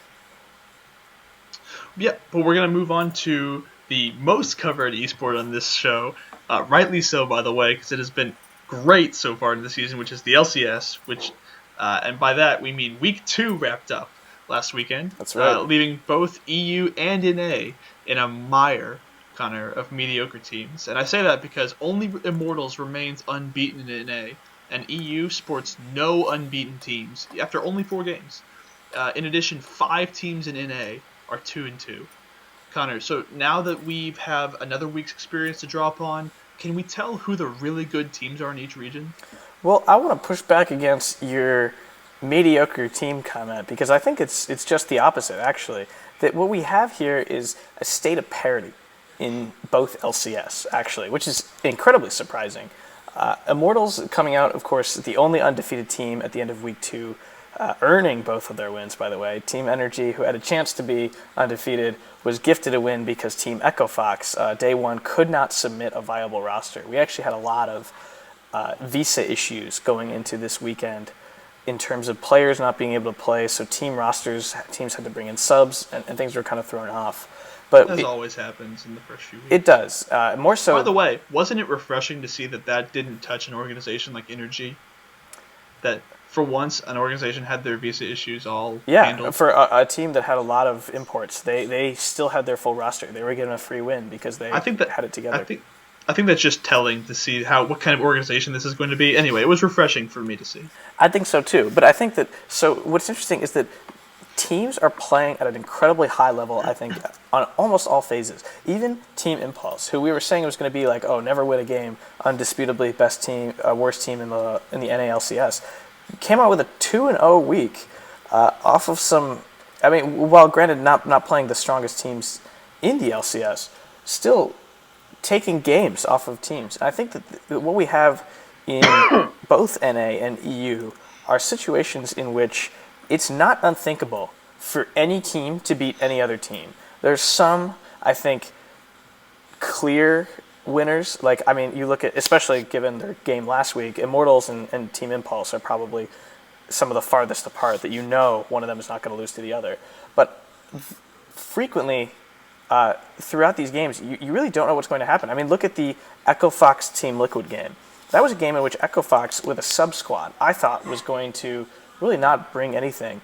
Yeah, but we're going to move on to the most covered esport on this show. Rightly so, by the way, because it has been great so far in the season, which is the LCS, which... and by that, we mean Week 2 wrapped up last weekend. That's right. Leaving both EU and NA in a mire, Connor, of mediocre teams. And I say that because only Immortals remains unbeaten in NA, and EU sports no unbeaten teams after only 4 games. In addition, 5 teams in NA are 2-2. Connor, so now that we have another week's experience to draw upon, can we tell who the really good teams are in each region? Well, I want to push back against your mediocre team comment, because I think it's just the opposite, actually. That what we have here is a state of parity in both LCS, actually, which is incredibly surprising. Immortals coming out, of course, the only undefeated team at the end of Week 2, earning both of their wins, by the way. Team Energy, who had a chance to be undefeated, was gifted a win because Team Echo Fox, day 1, could not submit a viable roster. We actually had a lot of visa issues going into this weekend in terms of players not being able to play, so teams had to bring in subs, and things were kind of thrown off. But as always happens in the first few weeks. It does. More so. By the way, wasn't it refreshing to see that didn't touch an organization like Energy? That for once an organization had their visa issues all handled. For a team that had a lot of imports, they still had their full roster. They were given a free win because they had it together. I think that's just telling to see what kind of organization this is going to be. Anyway, it was refreshing for me to see. I think so too. But I think that what's interesting is that teams are playing at an incredibly high level, I think, on almost all phases. Even Team Impulse, who we were saying was going to be like, never win a game, undisputably best team, worst team in the NALCS, came out with a 2-0 week off of some. I mean, while granted not playing the strongest teams in the LCS, still taking games off of teams. And I think that what we have in both NA and EU are situations in which it's not unthinkable for any team to beat any other team. There's some, I think, clear winners. Like, I mean, you look at, especially given their game last week, Immortals and Team Impulse are probably some of the farthest apart that one of them is not going to lose to the other. But frequently, throughout these games, you really don't know what's going to happen. I mean, look at the Echo Fox Team Liquid game. That was a game in which Echo Fox, with a sub-squad, I thought was going to really not bring anything,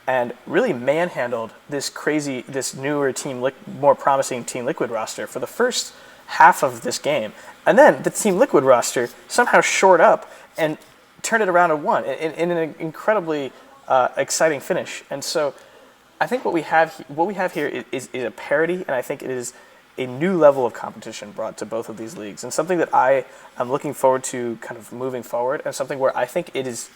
and really manhandled this newer more promising Team Liquid roster for the first half of this game. And then the Team Liquid roster somehow shored up and turned it around and won in an incredibly exciting finish. And so I think what we have here is a parity, and I think it is a new level of competition brought to both of these leagues, and something that I am looking forward to kind of moving forward, and something where I think it is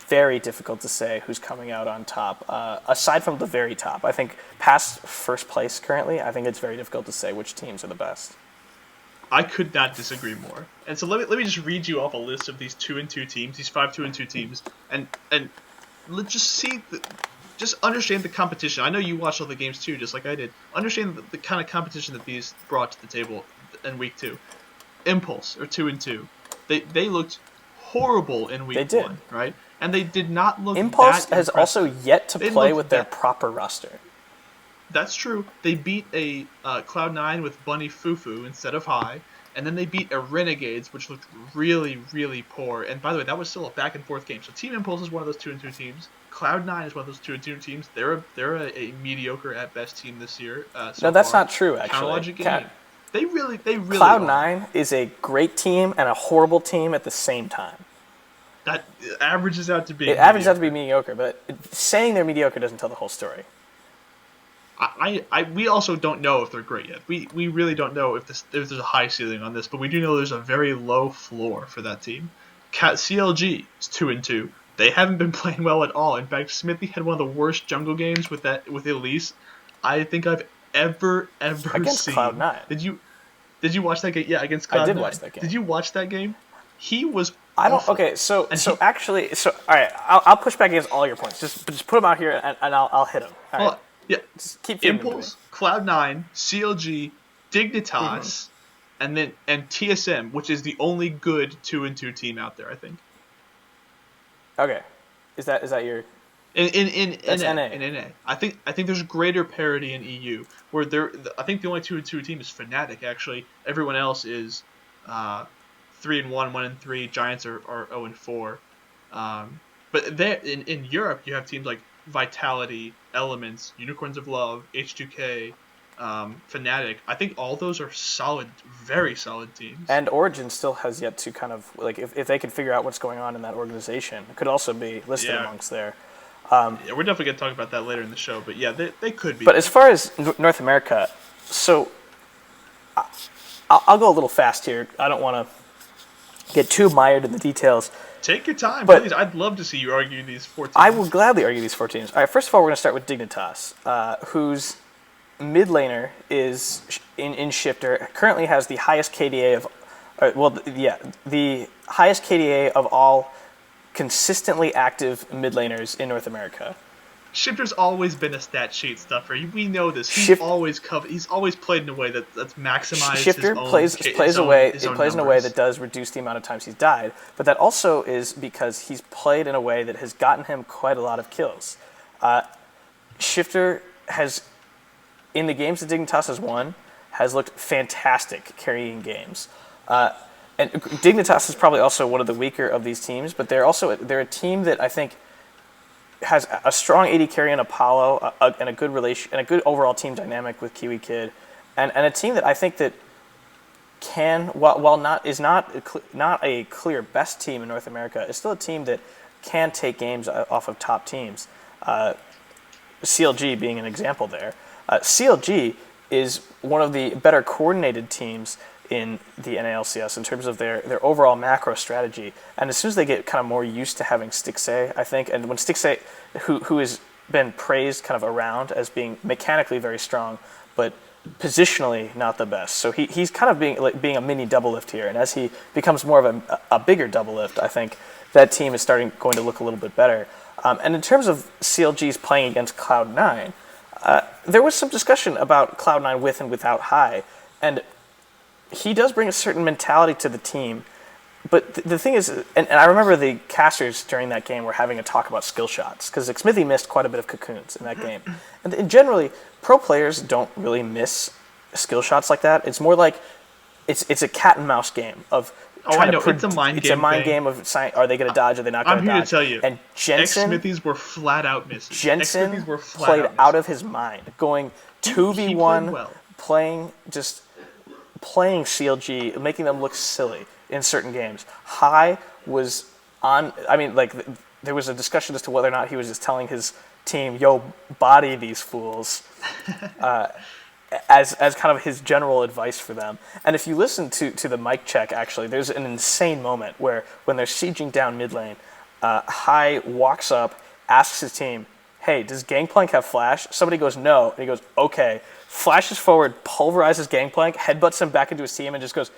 very difficult to say who's coming out on top. Aside from the very top, I think past first place currently, I think it's very difficult to say which teams are the best. I could not disagree more. And so let me just read you off a list of these 2-2 teams, these 5 2-2 teams, and let's just see just understand the competition. I know you watched all the games too, just like I did. Understand the kind of competition that these brought to the table in week 2. Impulse are 2-2. They looked horrible in week 1, right? And they did not look. Impulse has also yet to play with their proper roster. That's true. They beat a Cloud9 with Bunny Fufu instead of High, and then they beat a Renegades, which looked really, really poor. And by the way, that was still a back and forth game. So Team Impulse is one of those 2-2 teams. Cloud9 is one of those 2-2 teams. They're a mediocre at best team this year. No, that's not true. Actually, They really. Cloud9 is a great team and a horrible team at the same time. That averages out to be. It averages out to be mediocre, but saying they're mediocre doesn't tell the whole story. We also don't know if they're great yet. We really don't know if there's a high ceiling on this, but we do know there's a very low floor for that team. CLG is 2-2. They haven't been playing well at all. In fact, Smithy had one of the worst jungle games with Elise I think I've ever against seen. Cloud9. Did you watch that game? Yeah, against Cloud9. I did watch that game. Did you watch that game? He was. I don't. Awful. Okay, so all right. I'll push back against all your points. Just put them out here, and I'll hit them. All right. Well, yeah. Just keep Impulse, Cloud9, CLG, Dignitas, and TSM, which is the only good 2-2 team out there, I think. Okay, is that your? In That's NA. NA. In NA. I think there's greater parity in EU, where I think the only 2-2 team is Fnatic. Actually, everyone else is 3-1, 1-3. Giants are 0-4. But there in Europe, you have teams like Vitality, Elements, Unicorns of Love, H2K, Fnatic. I think all those are solid, very solid teams. And Origen still has yet to kind of like if they can figure out what's going on in that organization, it could also be listed amongst there. Yeah, we're definitely going to talk about that later in the show, but yeah, they could be. But as far as North America, so I'll go a little fast here. I don't want to get too mired in the details. Take your time, please. I'd love to see you argue these 4 teams. I will gladly argue these 4 teams. All right, first of all, we're going to start with Dignitas, whose mid laner is in Shifter, currently has the highest KDA the highest KDA of all consistently active mid laners in North America. Shifter's always been a stat sheet stuffer. We know this. He's always played in a way that's maximized. Shifter plays in a way that does reduce the amount of times he's died, but that also is because he's played in a way that has gotten him quite a lot of kills. Shifter has in the games that Dignitas has won, has looked fantastic carrying games. And Dignitas is probably also one of the weaker of these teams, but they're a team that I think has a strong AD carry in Apollo and a good relation and a good overall team dynamic with Kiwi Kid, and a team that I think that can, while not a clear best team in North America, is still a team that can take games off of top teams. CLG being an example there. CLG is one of the better coordinated teams in the NALCS in terms of their overall macro strategy. And as soon as they get kind of more used to having Stixay, I think, and when Stixay, who has been praised kind of around as being mechanically very strong, but positionally not the best. So he's kind of being a mini double lift here. And as he becomes more of a bigger double lift, I think that team is going to look a little bit better. And in terms of CLG's playing against Cloud9, there was some discussion about Cloud9 with and without High. And he does bring a certain mentality to the team. But the thing is, and I remember the casters during that game were having a talk about skill shots, because Smithy missed quite a bit of cocoons in that game. And generally, pro players don't really miss skill shots like that. It's more like it's a cat and mouse game of I know. It's a mind game. It's a mind game of are they going to dodge? Are they not going to dodge? I'm here to tell you. And Jensen, Smithies were flat out misses. Jensen played out of his mind, going 2v1, well. playing CLG, making them look silly in certain games. High was on. I mean, like there was a discussion as to whether or not he was just telling his team, "Yo, body these fools." As kind of his general advice for them. And if you listen to the mic check, actually, there's an insane moment where when they're sieging down mid lane, High walks up, asks his team, hey, does Gangplank have flash? Somebody goes, no. And he goes, okay. Flashes forward, pulverizes Gangplank, headbutts him back into his team, and just goes,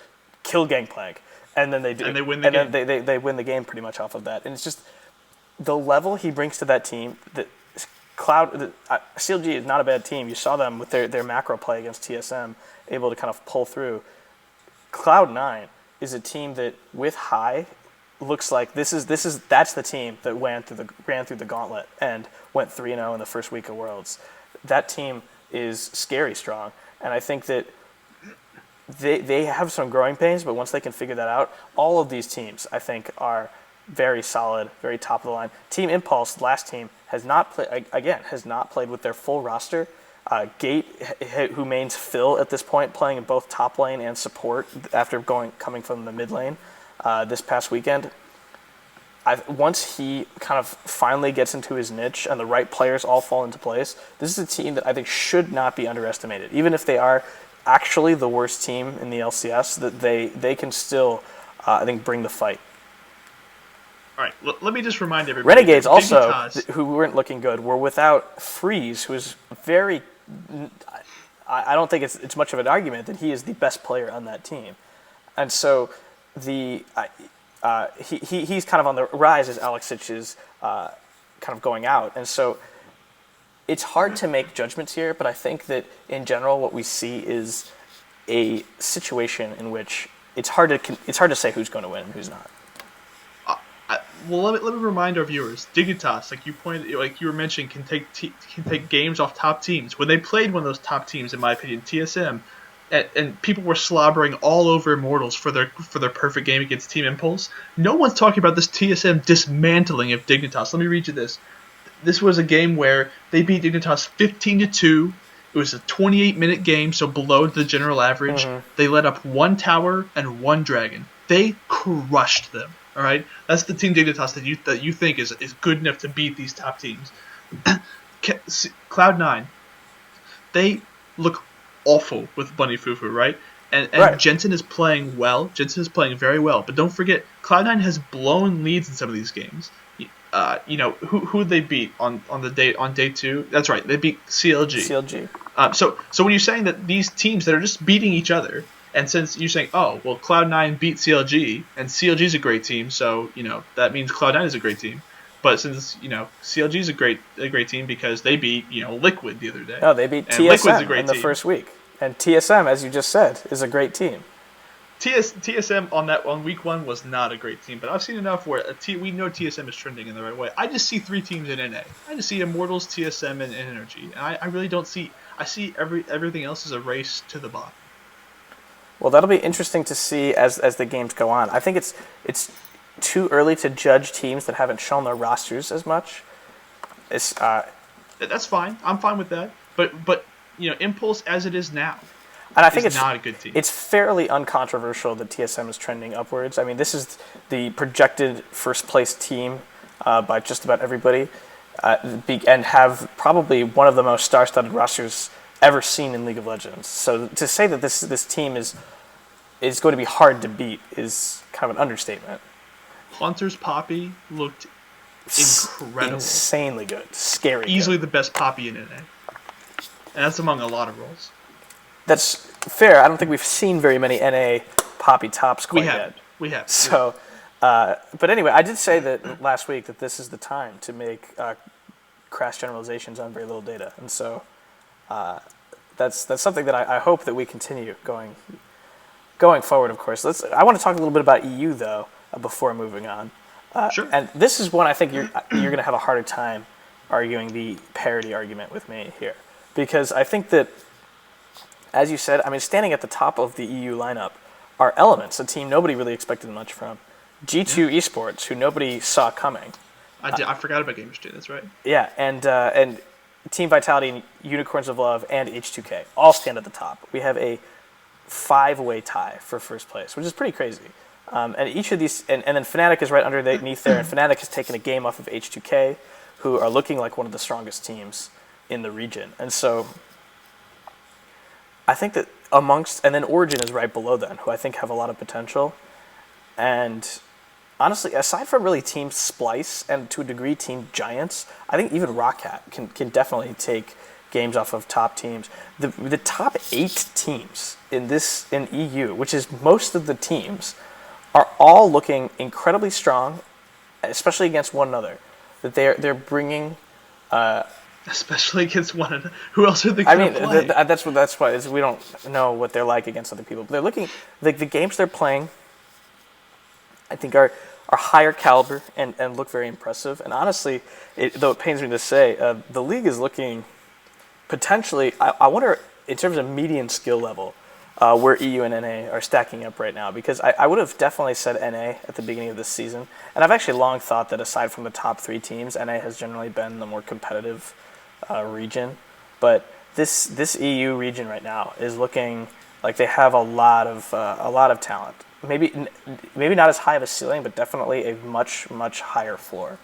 kill Gangplank. And then they do. And they win the game. Then they win the game pretty much off of that. And it's just the level he brings to that team that CLG is not a bad team. You saw them with their macro play against TSM, able to kind of pull through. Cloud9 is a team that, with High, looks like that's the team that ran through the gauntlet and went 3-0 in the first week of Worlds. That team is scary strong, and I think that they have some growing pains, but once they can figure that out, all of these teams, I think, are very solid, very top of the line. Team Impulse, last team, has not played with their full roster. Gate, who mains Phil at this point, playing in both top lane and support after coming from the mid lane this past weekend. Once he kind of finally gets into his niche and the right players all fall into place, this is a team that I think should not be underestimated. Even if they are actually the worst team in the LCS, that they can still, I think, bring the fight. All right, let me just remind everybody. Renegades also, who weren't looking good, were without Freeze, who is very... I don't think it's much of an argument that he is the best player on that team. And so he's kind of on the rise as Alexic is kind of going out. And so it's hard to make judgments here, but I think that in general what we see is a situation in which it's hard to say who's going to win and who's not. Well, let me remind our viewers. Dignitas, like you were mentioning, can take games off top teams. When they played one of those top teams, in my opinion, TSM, and people were slobbering all over Immortals for their perfect game against Team Impulse. No one's talking about this TSM dismantling of Dignitas. Let me read you this. This was a game where they beat Dignitas 15-2. It was a 28-minute game, so below the general average. Mm-hmm. They let up one tower and one dragon. They crushed them. All right, that's the Team Dignitas that you think is good enough to beat these top teams. Cloud9, they look awful with Bunny Fufu, right? And right. Jensen is playing well. Jensen is playing very well. But don't forget, Cloud9 has blown leads in some of these games. Who they beat on day 2? That's right, they beat CLG. So when you're saying that these teams that are just beating each other. And since you're saying, oh, well, Cloud9 beat CLG, and CLG is a great team, so, that means Cloud9 is a great team. But since, CLG is a great team because they beat, Liquid the other day. No, they beat TSM in the first week. And TSM, as you just said, is a great team. TSM on week 1 was not a great team, but I've seen enough where we know TSM is trending in the right way. I just see 3 teams in NA. I just see Immortals, TSM, and Energy. And I really don't see... I see everything else as a race to the bottom. Well, that'll be interesting to see as the games go on. I think it's too early to judge teams that haven't shown their rosters as much. That's fine. I'm fine with that. But Impulse as it is now, and I think it's not a good team. It's fairly uncontroversial that TSM is trending upwards. I mean, this is the projected first place team by just about everybody, and have probably one of the most star-studded rosters ever seen in League of Legends. So to say that this team is going to be hard to beat is kind of an understatement. Hunter's Poppy looked incredible. Insanely good. Scary Easily good. the best Poppy in NA. And that's among a lot of roles. That's fair. I don't think we've seen very many NA Poppy tops quite yet. We have. So, but anyway, I did say that last week that this is the time to make crass generalizations on very little data. And so that's something that I hope that we continue going forward, of course. I want to talk a little bit about EU, though, before moving on. Sure. And this is one I think you're going to have a harder time arguing the parity argument with me here. Because I think that, as you said, I mean, standing at the top of the EU lineup are Elements, a team nobody really expected much from. G2 Esports, who nobody saw coming. I forgot about Gamers 2, that's right. Yeah, and Team Vitality, Unicorns of Love, and H2K all stand at the top. We have a 5-way tie for first place, which is pretty crazy. And each of these, and then Fnatic is right underneath there, and Fnatic has taken a game off of H2K, who are looking like one of the strongest teams in the region. And so I think that and then Origen is right below them, who I think have a lot of potential. And honestly, aside from really Team Splice and to a degree Team Giants, I think even Rockhat can definitely take games off of top teams. The top 8 teams in EU, which is most of the teams, are all looking incredibly strong, especially against one another. That they're bringing. Especially against one another. Who else are they going to play? That's why we don't know what they're like against other people. But they're looking the games they're playing. I think are higher caliber and look very impressive. And honestly, though it pains me to say, the league is looking potentially. I wonder in terms of median skill level. Where EU and NA are stacking up right now, because I would have definitely said NA at the beginning of this season, and I've actually long thought that aside from the top 3 teams, NA has generally been the more competitive region, but this EU region right now is looking like they have a lot of talent. Maybe not as high of a ceiling, but definitely a much higher floor.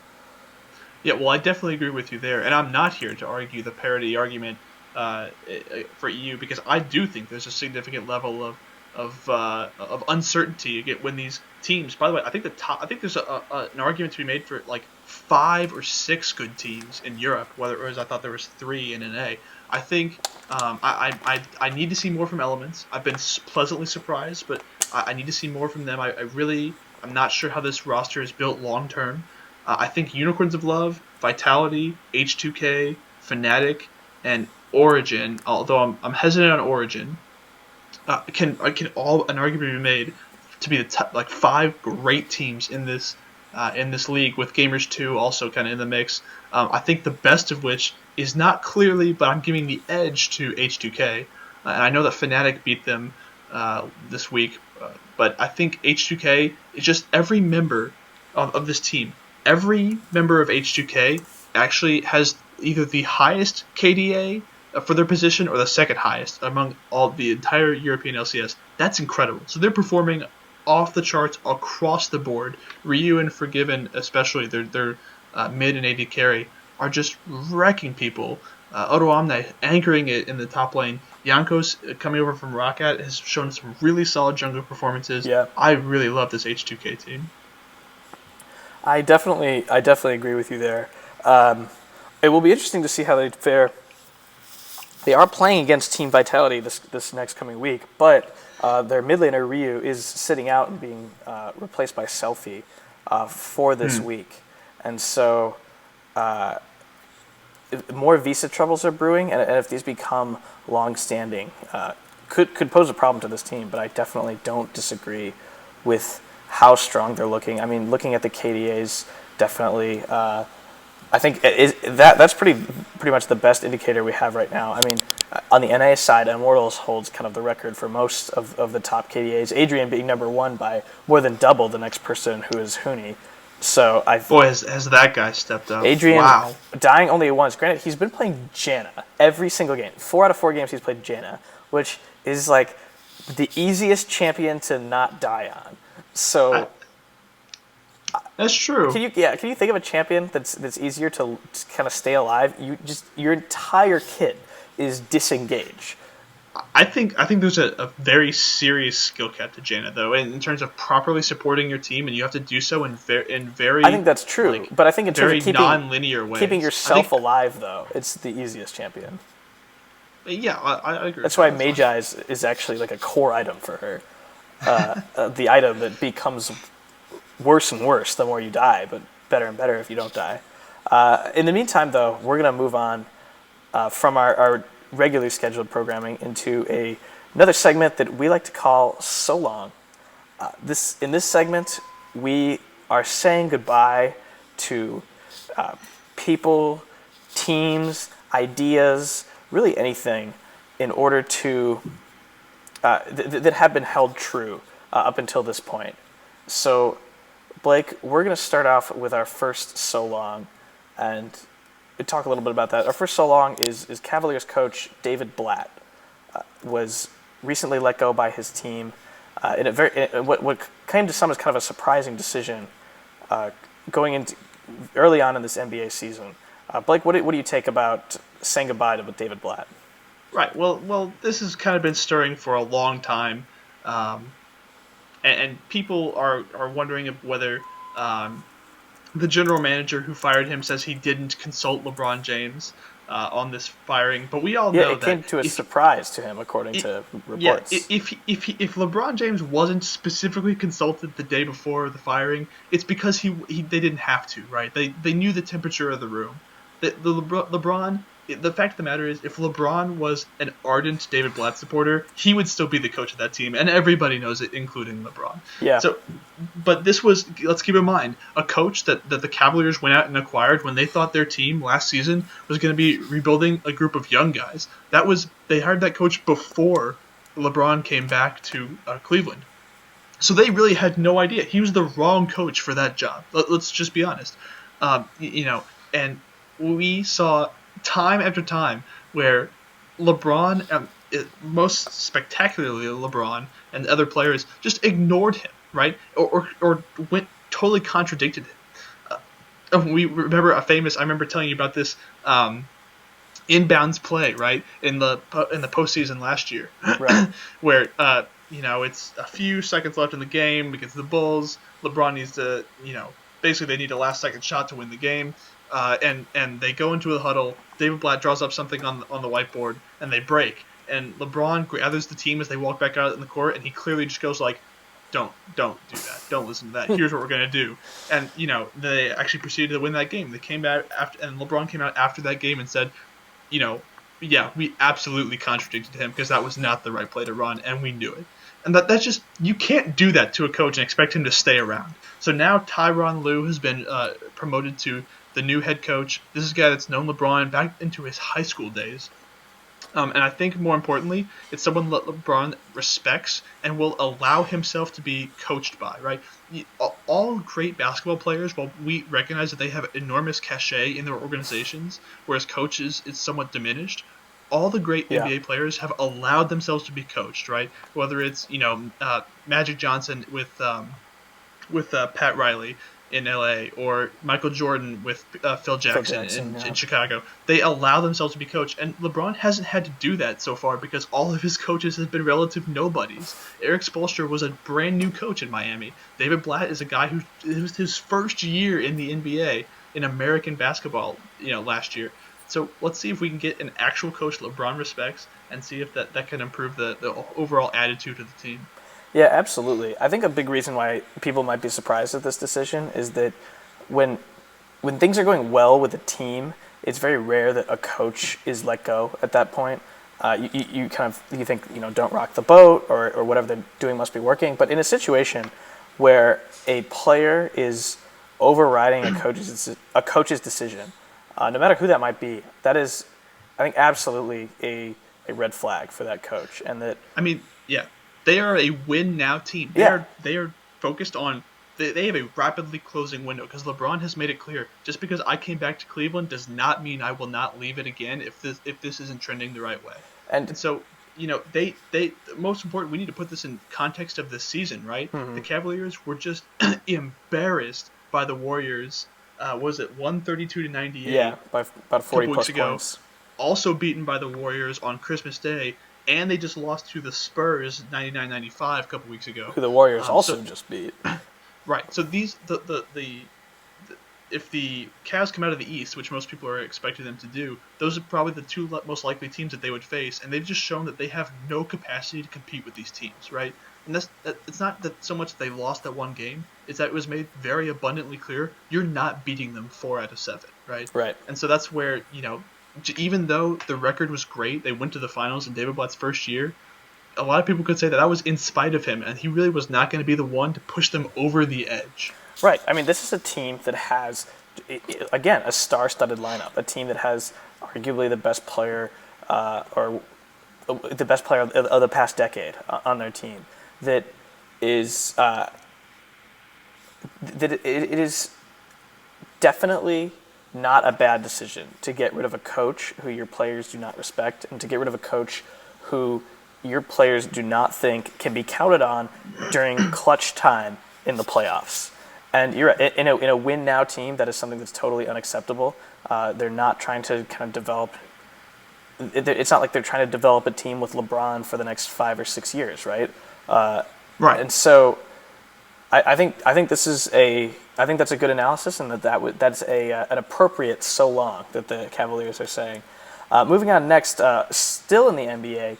Yeah, well, I definitely agree with you there, and I'm not here to argue the parity argument for EU, because I do think there's a significant level of uncertainty when these teams. By the way, I think there's an argument to be made for like 5 or 6 good teams in Europe. Whereas I thought there was 3 in NA. I think I need to see more from Elements. I've been pleasantly surprised, but I need to see more from them. I'm not sure how this roster is built long term. I think Unicorns of Love, Vitality, H2K, Fnatic, and Origen, although I'm hesitant on Origen, can all an argument be made to be the top, like 5 great teams in this league, with Gamers 2 also kind of in the mix. I think the best of which is not clearly, but I'm giving the edge to H2K, and I know that Fnatic beat them this week, but I think H2K is just every member of this team. Every member of H2K actually has either the highest KDA for their position or the second highest among all the entire European LCS. That's incredible. So they're performing off the charts across the board. Ryu and Forgiven, especially their mid and AD carry, are just wrecking people. Odo Omni anchoring it in the top lane. Jankos coming over from Rockhat has shown some really solid jungle performances. Yeah. I really love this H2K team. I definitely agree with you there. It will be interesting to see how they fare. They are playing against Team Vitality this next coming week, but their mid laner Ryu is sitting out and being replaced by Selfie for this week. And so more visa troubles are brewing, and if these become long-standing, could pose a problem to this team, but I definitely don't disagree with how strong they're looking. I mean, looking at the KDAs, definitely, I think that's pretty much the best indicator we have right now. I mean, On the NA side, Immortals holds kind of the record for most of the top KDAs. Adrian being number one by more than double the next person, who is Huni. So has that guy stepped up? Adrian Wow. dying only once. Granted, he's been playing Janna every single game. 4 out of 4 games he's played Janna, which is like the easiest champion to not die on. So that's true. Can you think of a champion that's easier to kind of stay alive? Your entire kit is disengage. I think there's a very serious skill cap to Janna, though, in terms of properly supporting your team, and you have to do so in very. I think that's true, but I think in terms of non-linear ways, keeping yourself alive, though, it's the easiest champion. Yeah, I agree. That's why Mage Eyes is actually like a core item for her. The item that becomes worse and worse the more you die, but better and better if you don't die. In the meantime, though, we're going to move on from our regularly scheduled programming into another segment that we like to call So Long. In this segment, we are saying goodbye to people, teams, ideas, really anything in order to that have been held true up until this point. So, Blake, we're going to start off with our first So Long, and talk a little bit about that. Our first So Long is Cavaliers coach David Blatt was recently let go by his team in what came to some as kind of a surprising decision going into early on in this NBA season. Blake, what do you take about saying goodbye to David Blatt? Right. Well, this has kind of been stirring for a long time, and people are wondering whether the general manager who fired him says he didn't consult LeBron James on this firing, but we all know that it came to a surprise to him, according to reports. Yeah, if LeBron James wasn't specifically consulted the day before the firing, it's because they didn't have to, right? They knew the temperature of the room. LeBron. The fact of the matter is, if LeBron was an ardent David Blatt supporter, he would still be the coach of that team, and everybody knows it, including LeBron. Yeah. So, but this was, let's keep in mind, a coach that the Cavaliers went out and acquired when they thought their team last season was going to be rebuilding a group of young guys. They hired that coach before LeBron came back to Cleveland. So they really had no idea. He was the wrong coach for that job. Let's just be honest. And we saw time after time where LeBron, most spectacularly LeBron and other players, just ignored him, right? Or went totally contradicted him. We remember I remember telling you about this inbounds play, right? In the postseason last year, right. Where it's a few seconds left in the game against the Bulls. LeBron needs to, basically they need a last second shot to win the game. And they go into a huddle. David Blatt draws up something on the whiteboard, and they break. And LeBron gathers the team as they walk back out in the court, and he clearly just goes like, "Don't do that. Don't listen to that. Here's what we're gonna do." And they actually proceeded to win that game. They came out after, and LeBron came out after that game and said, "Yeah, we absolutely contradicted him because that was not the right play to run, and we knew it." And that's just, you can't do that to a coach and expect him to stay around. So now Tyronn Lue has been promoted to the new head coach. This is a guy that's known LeBron back into his high school days. And I think more importantly, it's someone that LeBron respects and will allow himself to be coached by, right? All great basketball players, while we recognize that they have enormous cachet in their organizations, whereas coaches, it's somewhat diminished, all the great NBA players have allowed themselves to be coached, right? Whether it's, Magic Johnson with Pat Riley in LA, or Michael Jordan with Phil Jackson in Chicago. They allow themselves to be coached, and LeBron hasn't had to do that so far because all of his coaches have been relative nobodies. Eric Spoelstra was a brand new coach in Miami. David Blatt is a guy who, it was his first year in the NBA in American basketball, last year. So let's see if we can get an actual coach LeBron respects and see if that can improve the overall attitude of the team. Yeah, absolutely. I think a big reason why people might be surprised at this decision is that when things are going well with a team, it's very rare that a coach is let go at that point. You think, don't rock the boat, or whatever they're doing must be working. But in a situation where a player is overriding a coach's decision, no matter who that might be, that is, I think, absolutely a a red flag for that coach, and that I mean, yeah, they are a win now team. They are focused on. They have a rapidly closing window because LeBron has made it clear. Just because I came back to Cleveland does not mean I will not leave it again if this isn't trending the right way. And so, they most important, we need to put this in context of this season, right? Mm-hmm. The Cavaliers were just embarrassed by the Warriors. Was it 132-98? Yeah, by about 40 plus points. Also beaten by the Warriors on Christmas Day, and they just lost to the Spurs 99-95 a couple weeks ago. Who the Warriors also just beat. Right. So if the Cavs come out of the East, which most people are expecting them to do, those are probably the two most likely teams that they would face, and they've just shown that they have no capacity to compete with these teams, right? And it's not that so much that they lost that one game; it's that it was made very abundantly clear you're not beating them 4 out of 7, right? Right. And so that's where even though the record was great, they went to the finals in David Blatt's first year. A lot of people could say that was in spite of him, and he really was not going to be the one to push them over the edge. Right. I mean, this is a team that has, again, a star-studded lineup. A team that has arguably the best player, or the best player of the past decade on their team. That is, that it is definitely not a bad decision to get rid of a coach who your players do not respect, and to get rid of a coach who your players do not think can be counted on during clutch time in the playoffs. And you're in a win now team, that is something that's totally unacceptable. They're not trying to kind of develop. It's not like they're trying to develop a team with LeBron for the next 5 or 6 years, right? Right. And so, I think that's a good analysis, and that's an appropriate so long that the Cavaliers are saying. Moving on next, still in the NBA,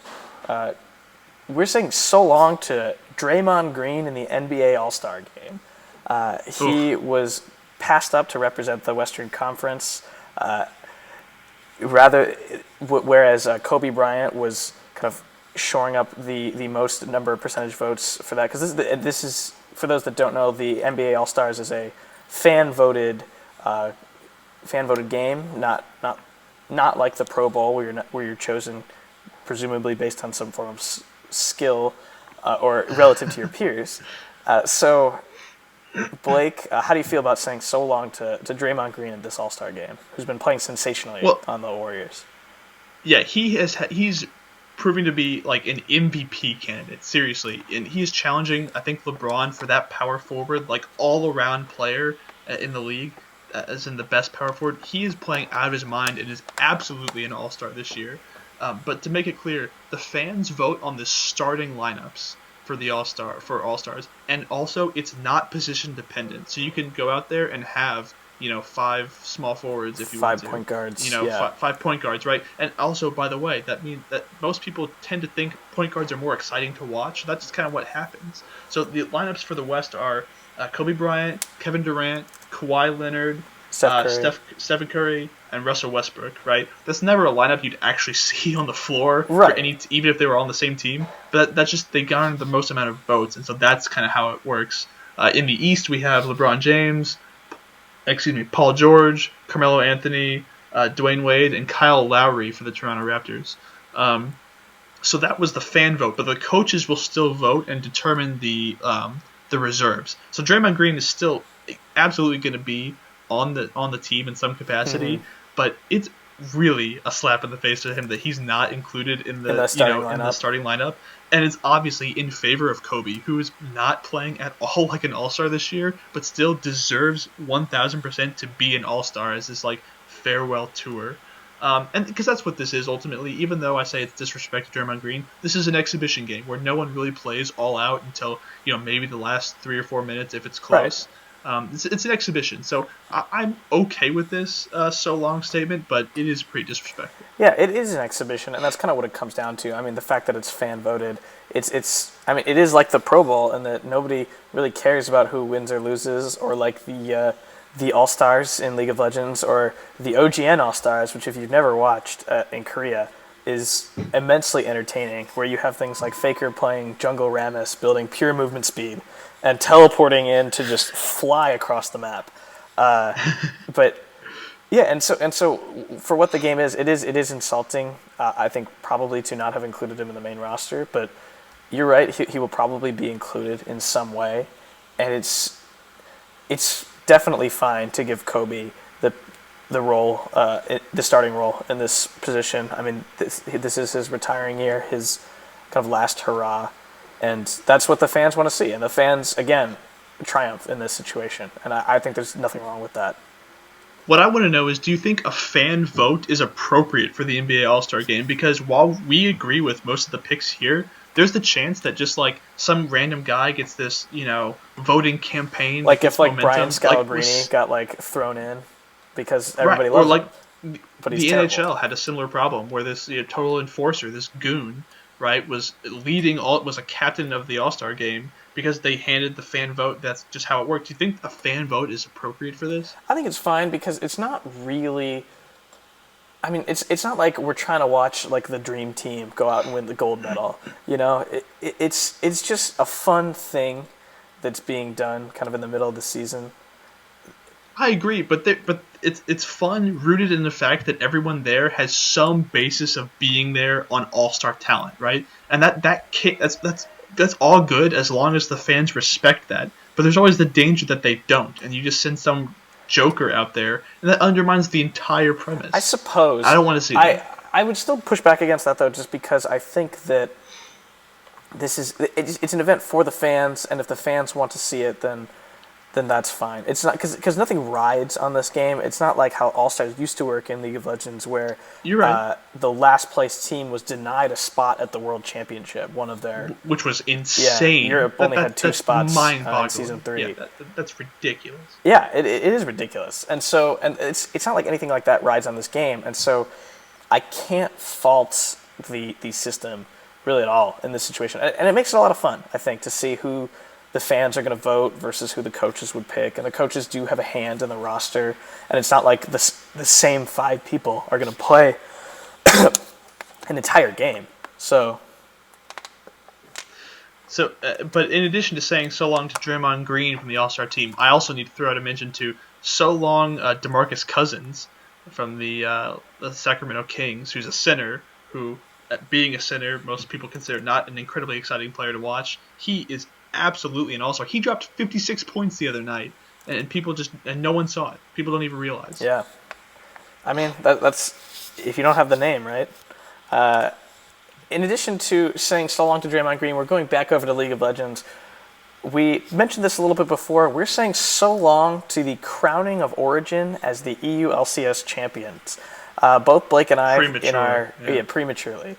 we're saying so long to Draymond Green in the NBA All-Star game. He was passed up to represent the Western Conference, whereas Kobe Bryant was kind of shoring up the most number of percentage votes for that. Because this is, for those that don't know, the NBA All-Stars is a fan-voted game, not like the Pro Bowl where you're chosen presumably based on some form of skill or relative to your peers. So, Blake, how do you feel about saying so long to Draymond Green in this All-Star game, who's been playing sensationally on the Warriors? Yeah, he's proving to be like an MVP candidate, seriously. And he is challenging, I think, LeBron for that power forward, like all-around player in the league, as in the best power forward. He is playing out of his mind and is absolutely an All-Star this year. But to make it clear, the fans vote on the starting lineups for All-Stars, and also it's not position dependent. So you can go out there and have 5 small forwards if you want to. 5 point guards. 5 point guards, right? And also, by the way, that means that most people tend to think point guards are more exciting to watch. That's just kind of what happens. So the lineups for the West are Kobe Bryant, Kevin Durant, Kawhi Leonard, Stephen Curry, and Russell Westbrook, right? That's never a lineup you'd actually see on the floor, right? For even if they were on the same team. But that's just, they garnered the most amount of votes, and so that's kind of how it works. In the East, we have LeBron James, Paul George, Carmelo Anthony, Dwayne Wade, and Kyle Lowry for the Toronto Raptors. So that was the fan vote, but the coaches will still vote and determine the reserves. So Draymond Green is still absolutely going to be on the team in some capacity, but it's really a slap in the face to him that he's not included in the starting lineup. And it's obviously in favor of Kobe, who is not playing at all like an All-Star this year, but still deserves 1,000% to be an All-Star as this like farewell tour. And because that's what this is ultimately, even though I say it's disrespect to Draymond Green, this is an exhibition game where no one really plays all out until maybe the last 3 or 4 minutes if it's close. Right. It's an exhibition, so I'm okay with this so long statement, but it is pretty disrespectful. Yeah, it is an exhibition, and that's kind of what it comes down to. I mean, the fact that it's fan voted, it is like the Pro Bowl, in that nobody really cares about who wins or loses, or like the All-Stars in League of Legends, or the OGN All-Stars, which if you've never watched in Korea, is immensely entertaining, where you have things like Faker playing Jungle Rammus, building pure movement speed, and teleporting in to just fly across the map. But Yeah, and so for what the game is, it is insulting. I think probably to not have included him in the main roster, but you're right. He will probably be included in some way, and it's definitely fine to give Kobe the role, the starting role in this position. I mean, this is his retiring year, his kind of last hurrah, and that's what the fans want to see. And the fans, again, triumph in this situation, and I think there's nothing wrong with that. What I want to know is, do you think a fan vote is appropriate for the NBA All-Star Game? Because while we agree with most of the picks here, there's the chance that just like some random guy gets this, voting campaign. Like if like Brian Scalabrine got like thrown in because everybody loves him. But the NHL had a similar problem where this total enforcer, this goon, right, was a captain of the All-Star Game because they handed the fan vote. That's just how it worked. Do you think a fan vote is appropriate for this? I think it's fine because it's not really. I mean, it's not like we're trying to watch like the dream team go out and win the gold medal. It's just a fun thing that's being done kind of in the middle of the season. I agree, but it's fun rooted in the fact that everyone there has some basis of being there on all-star talent, right? And that's all good as long as the fans respect that. But there's always the danger that they don't, and you just send some joker out there, and that undermines the entire premise. I suppose. I don't want to see that. I would still push back against that, though, just because I think that it's an event for the fans, and if the fans want to see it, then that's fine. It's not because nothing rides on this game. It's not like how All-Stars used to work in League of Legends, where you're right. The last place team was denied a spot at the World Championship. One of their which was insane. Yeah, Europe only had 2 spots in season 3. Yeah, that's ridiculous. Yeah, it is ridiculous, and it's not like anything like that rides on this game, and so I can't fault the system really at all in this situation, and it makes it a lot of fun. I think to see who the fans are going to vote versus who the coaches would pick. And the coaches do have a hand in the roster. And it's not like the same 5 people are going to play an entire game. So, but in addition to saying so long to Draymond Green from the All-Star team, I also need to throw out a mention to so long DeMarcus Cousins from the Sacramento Kings, who's a center who, being a center, most people consider not an incredibly exciting player to watch. He is absolutely an all-star. He dropped 56 points the other night, and no one saw it. People don't even realize. Yeah, I mean that's if you don't have the name, right? In addition to saying so long to Draymond Green, we're going back over to League of Legends. We mentioned this a little bit before. We're saying so long to the crowning of Origen as the EU LCS champions. Both Blake and I prematurely.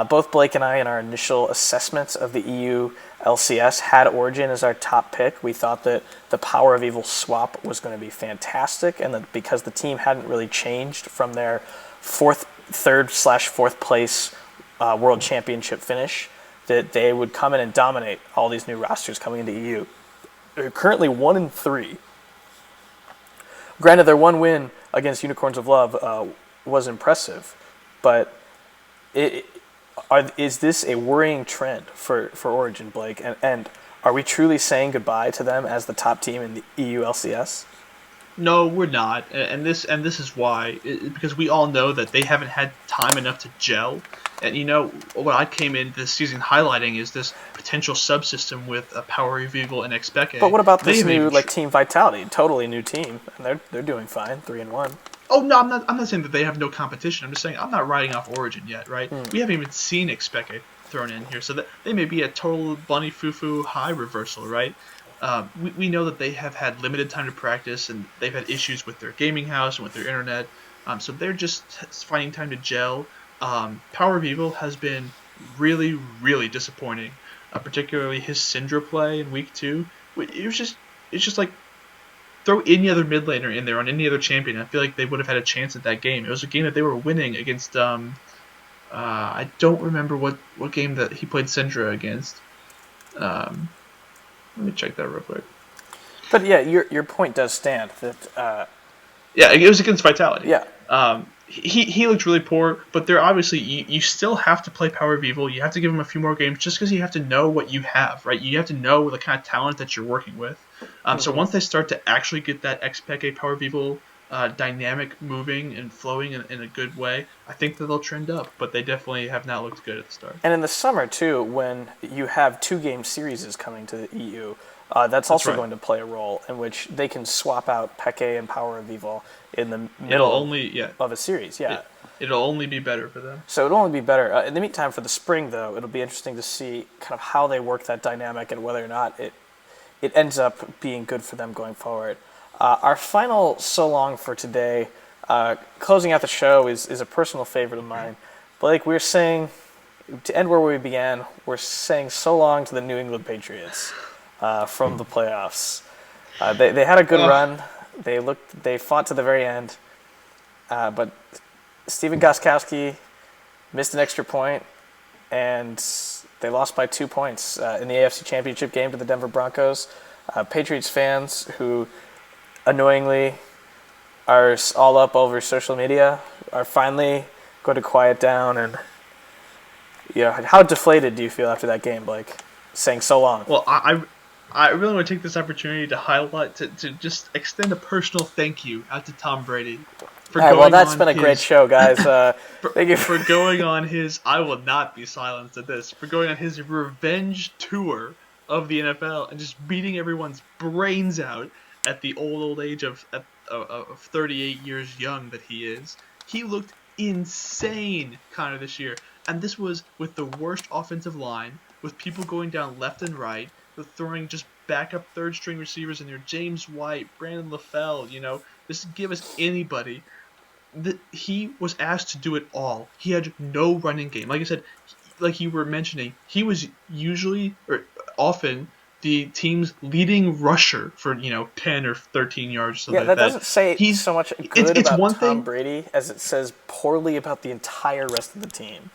Both Blake and I, in our initial assessments of the EU LCS, had Origen as our top pick. We thought that the Power of Evil swap was going to be fantastic, and that because the team hadn't really changed from their third/fourth place World Championship finish, that they would come in and dominate all these new rosters coming into EU. They're currently 1-3. Granted, their one win against Unicorns of Love was impressive, but is this a worrying trend for Origen, Blake? And are we truly saying goodbye to them as the top team in the EU LCS? No, we're not, and this is why. Because we all know that they haven't had time enough to gel. And what I came in this season highlighting is this potential subsystem with a Power of Evil and Expeke. But what about this new Team Vitality? Totally new team, and they're doing fine, 3-1. Oh no, I'm not saying that they have no competition. I'm just saying I'm not writing off Origen yet, right? We haven't even seen Expeke thrown in here, so that they may be a total bunny foo high reversal, right? We know that they have had limited time to practice, and they've had issues with their gaming house and with their internet, so they're just finding time to gel. Power of Evil has been really, really disappointing, particularly his Syndra play in week 2. It's just like, throw any other mid laner in there on any other champion. I feel like they would have had a chance at that game. It was a game that they were winning against. I don't remember what game that he played Syndra against. Let me check that real quick. But yeah, your point does stand. That yeah, it was against Vitality. Yeah. He looked really poor, but they're obviously you still have to play Power of Evil. You have to give him a few more games just because you have to know what you have, right? You have to know the kind of talent that you're working with. So once they start to actually get that Expeke Power of Evil dynamic, moving, and flowing in a good way, I think that they'll trend up. But they definitely have not looked good at the start. And in the summer, too, when you have 2-game series coming to the EU, that's also right. going to play a role in which they can swap out Peke and Power of Evil in the It'll middle only of a series. Yeah. It'll only be better for them. So it'll only be better. In the meantime, for the spring, though, it'll be interesting to see kind of how they work that dynamic and whether or not it ends up being good for them going forward. Our final so long for today, closing out the show, is a personal favorite of mine. Blake, we're saying, to end where we began, we're saying so long to the New England Patriots from the playoffs. They had a good run. They fought to the very end, but Stephen Gostkowski missed an extra point, and they lost by 2 points in the AFC Championship game to the Denver Broncos. Patriots fans who annoyingly are all up over social media are finally going to quiet down. And how deflated do you feel after that game, Blake? Saying so long. Well, I really want to take this opportunity to highlight to just extend a personal thank you out to Tom Brady. That's been a great show, guys. Thank you for going on his. I will not be silenced at this. For going on his revenge tour of the NFL and just beating everyone's brains out at the old age of 38 years young that he is. He looked insane kind of this year, and this was with the worst offensive line, with people going down left and right, with throwing just backup third string receivers in there, James White, Brandon LaFell, just give us anybody. He was asked to do it all. He had no running game. Like I said, like you were mentioning, he was usually or often the team's leading rusher for 10 or 13 yards. So that doesn't say so much good it's about one Tom thing, Brady as it says poorly about the entire rest of the team.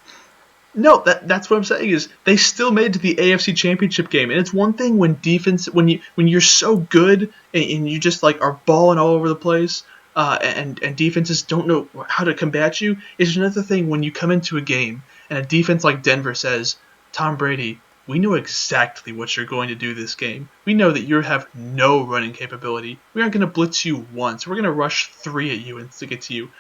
No, that's what I'm saying is they still made it to the AFC Championship game, and it's one thing when defense when you're so good and you just like are balling all over the place. And defenses don't know how to combat you. It's another thing when you come into a game and a defense like Denver says, Tom Brady, we know exactly what you're going to do this game. We know that you have no running capability. We aren't going to blitz you once. We're going to rush 3 at you and stick it to you.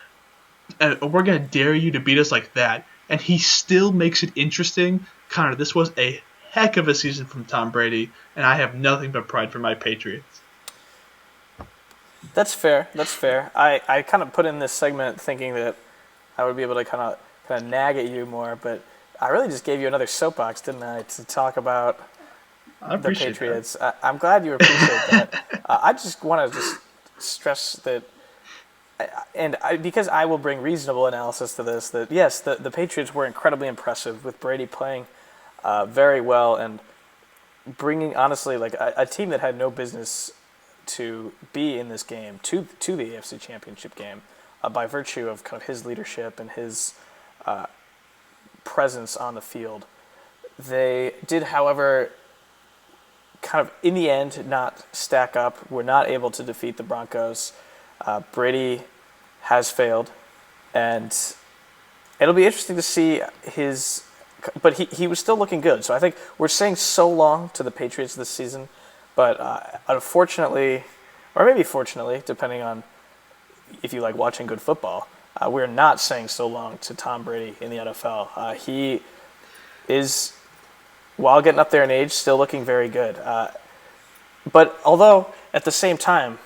And we're going to dare you to beat us like that. And he still makes it interesting. Connor, this was a heck of a season from Tom Brady, and I have nothing but pride for my Patriots. That's fair. I kind of put in this segment thinking that I would be able to kind of nag at you more, but I really just gave you another soapbox, didn't I, to talk about the Patriots. I'm glad you appreciate that. I just want to just stress that, because I will bring reasonable analysis to this, that yes, the Patriots were incredibly impressive with Brady playing very well and bringing, honestly, like a team that had no business to be in this game to the AFC Championship game by virtue of kind of his leadership and his presence on the field. They did, however, kind of in the end not stack up. Were not able to defeat the Broncos. Brady has failed, and it'll be interesting to see his. But he was still looking good. So I think we're saying so long to the Patriots this season. But unfortunately, or maybe fortunately, depending on if you like watching good football, we're not saying so long to Tom Brady in the NFL. He is, while getting up there in age, still looking very good. But although, at the same time,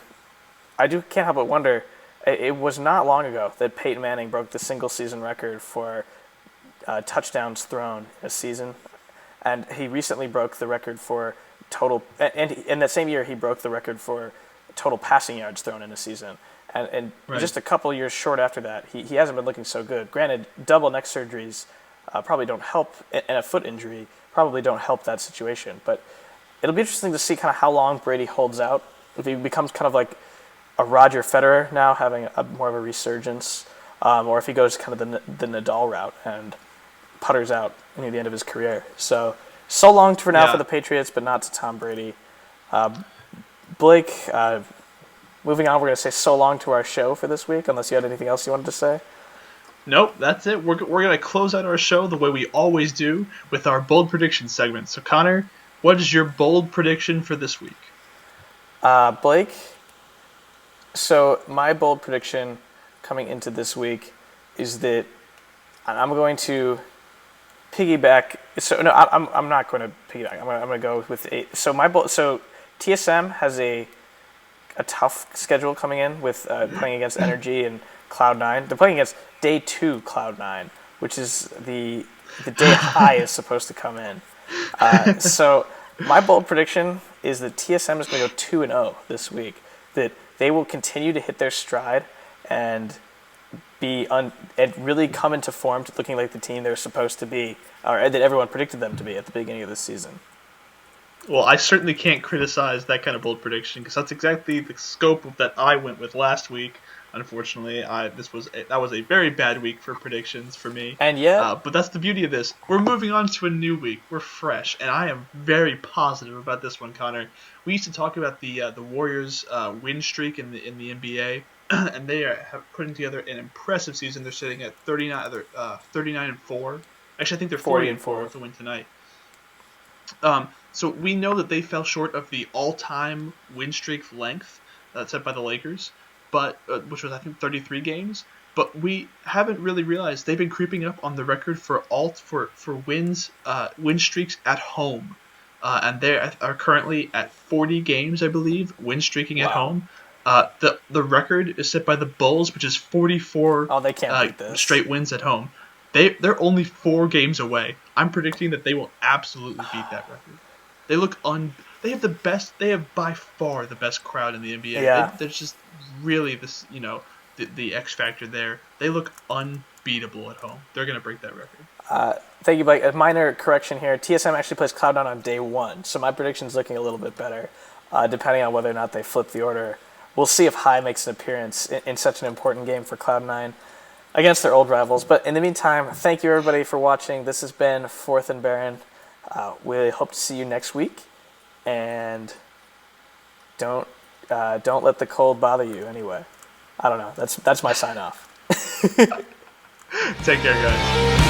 I can't help but wonder, it was not long ago that Peyton Manning broke the single-season record for touchdowns thrown in a season. And he recently broke the record for total, and in that same year he broke the record for total passing yards thrown in a season, and right. Just a couple years short after that, he hasn't been looking so good. Granted, double neck surgeries probably don't help, and a foot injury probably don't help that situation, but it'll be interesting to see kind of how long Brady holds out, if he becomes kind of like a Roger Federer now, having more of a resurgence, or if he goes kind of the Nadal route and putters out near the end of his career. So long for now for the Patriots, but not to Tom Brady. Blake, moving on, we're going to say so long to our show for this week, unless you had anything else you wanted to say. Nope, that's it. We're going to close out our show the way we always do with our bold prediction segment. So, Connor, what is your bold prediction for this week? Blake, So my bold prediction coming into this week is that I'm going to piggyback. So no, I'm not going to piggyback. I'm going to go with eight. So so TSM has a tough schedule coming in with playing against Energy and Cloud9. They're playing against day 2 Cloud9, which is the day high is supposed to come in. So my bold prediction is that TSM is going to go 2-0 this week. That they will continue to hit their stride and and really come into form to looking like the team they're supposed to be, or that everyone predicted them to be at the beginning of the season. Well, I certainly can't criticize that kind of bold prediction because that's exactly the scope of that I went with last week. Unfortunately, that was a very bad week for predictions for me. And yet, but that's the beauty of this. We're moving on to a new week. We're fresh, and I am very positive about this one, Connor. We used to talk about the Warriors' win streak in the NBA, and they have putting together an impressive season. They're sitting at 39-4. Actually, I think they're 40-4 with the win tonight. So we know that they fell short of the all-time win streak length set by the Lakers, but which was I think 33 games. But we haven't really realized they've been creeping up on the record for wins win streaks at home, and they are currently at 40 games, I believe, win streaking at home. The record is set by the Bulls, which is 44 they can't beat this. Straight wins at home. They're only 4 games away. I'm predicting that they will absolutely beat that record. They look They have the best. They have by far the best crowd in the NBA. Yeah. They're just really the X factor there. They look unbeatable at home. They're gonna break that record. Thank you, Blake. A minor correction here. TSM actually plays Cloud9 on day 1, so my prediction's looking a little bit better, depending on whether or not they flip the order. We'll see if High makes an appearance in such an important game for Cloud9 against their old rivals. But in the meantime, thank you everybody for watching. This has been 4th&Baron. We hope to see you next week, and don't let the cold bother you. Anyway, I don't know. That's my sign off. Take care, guys.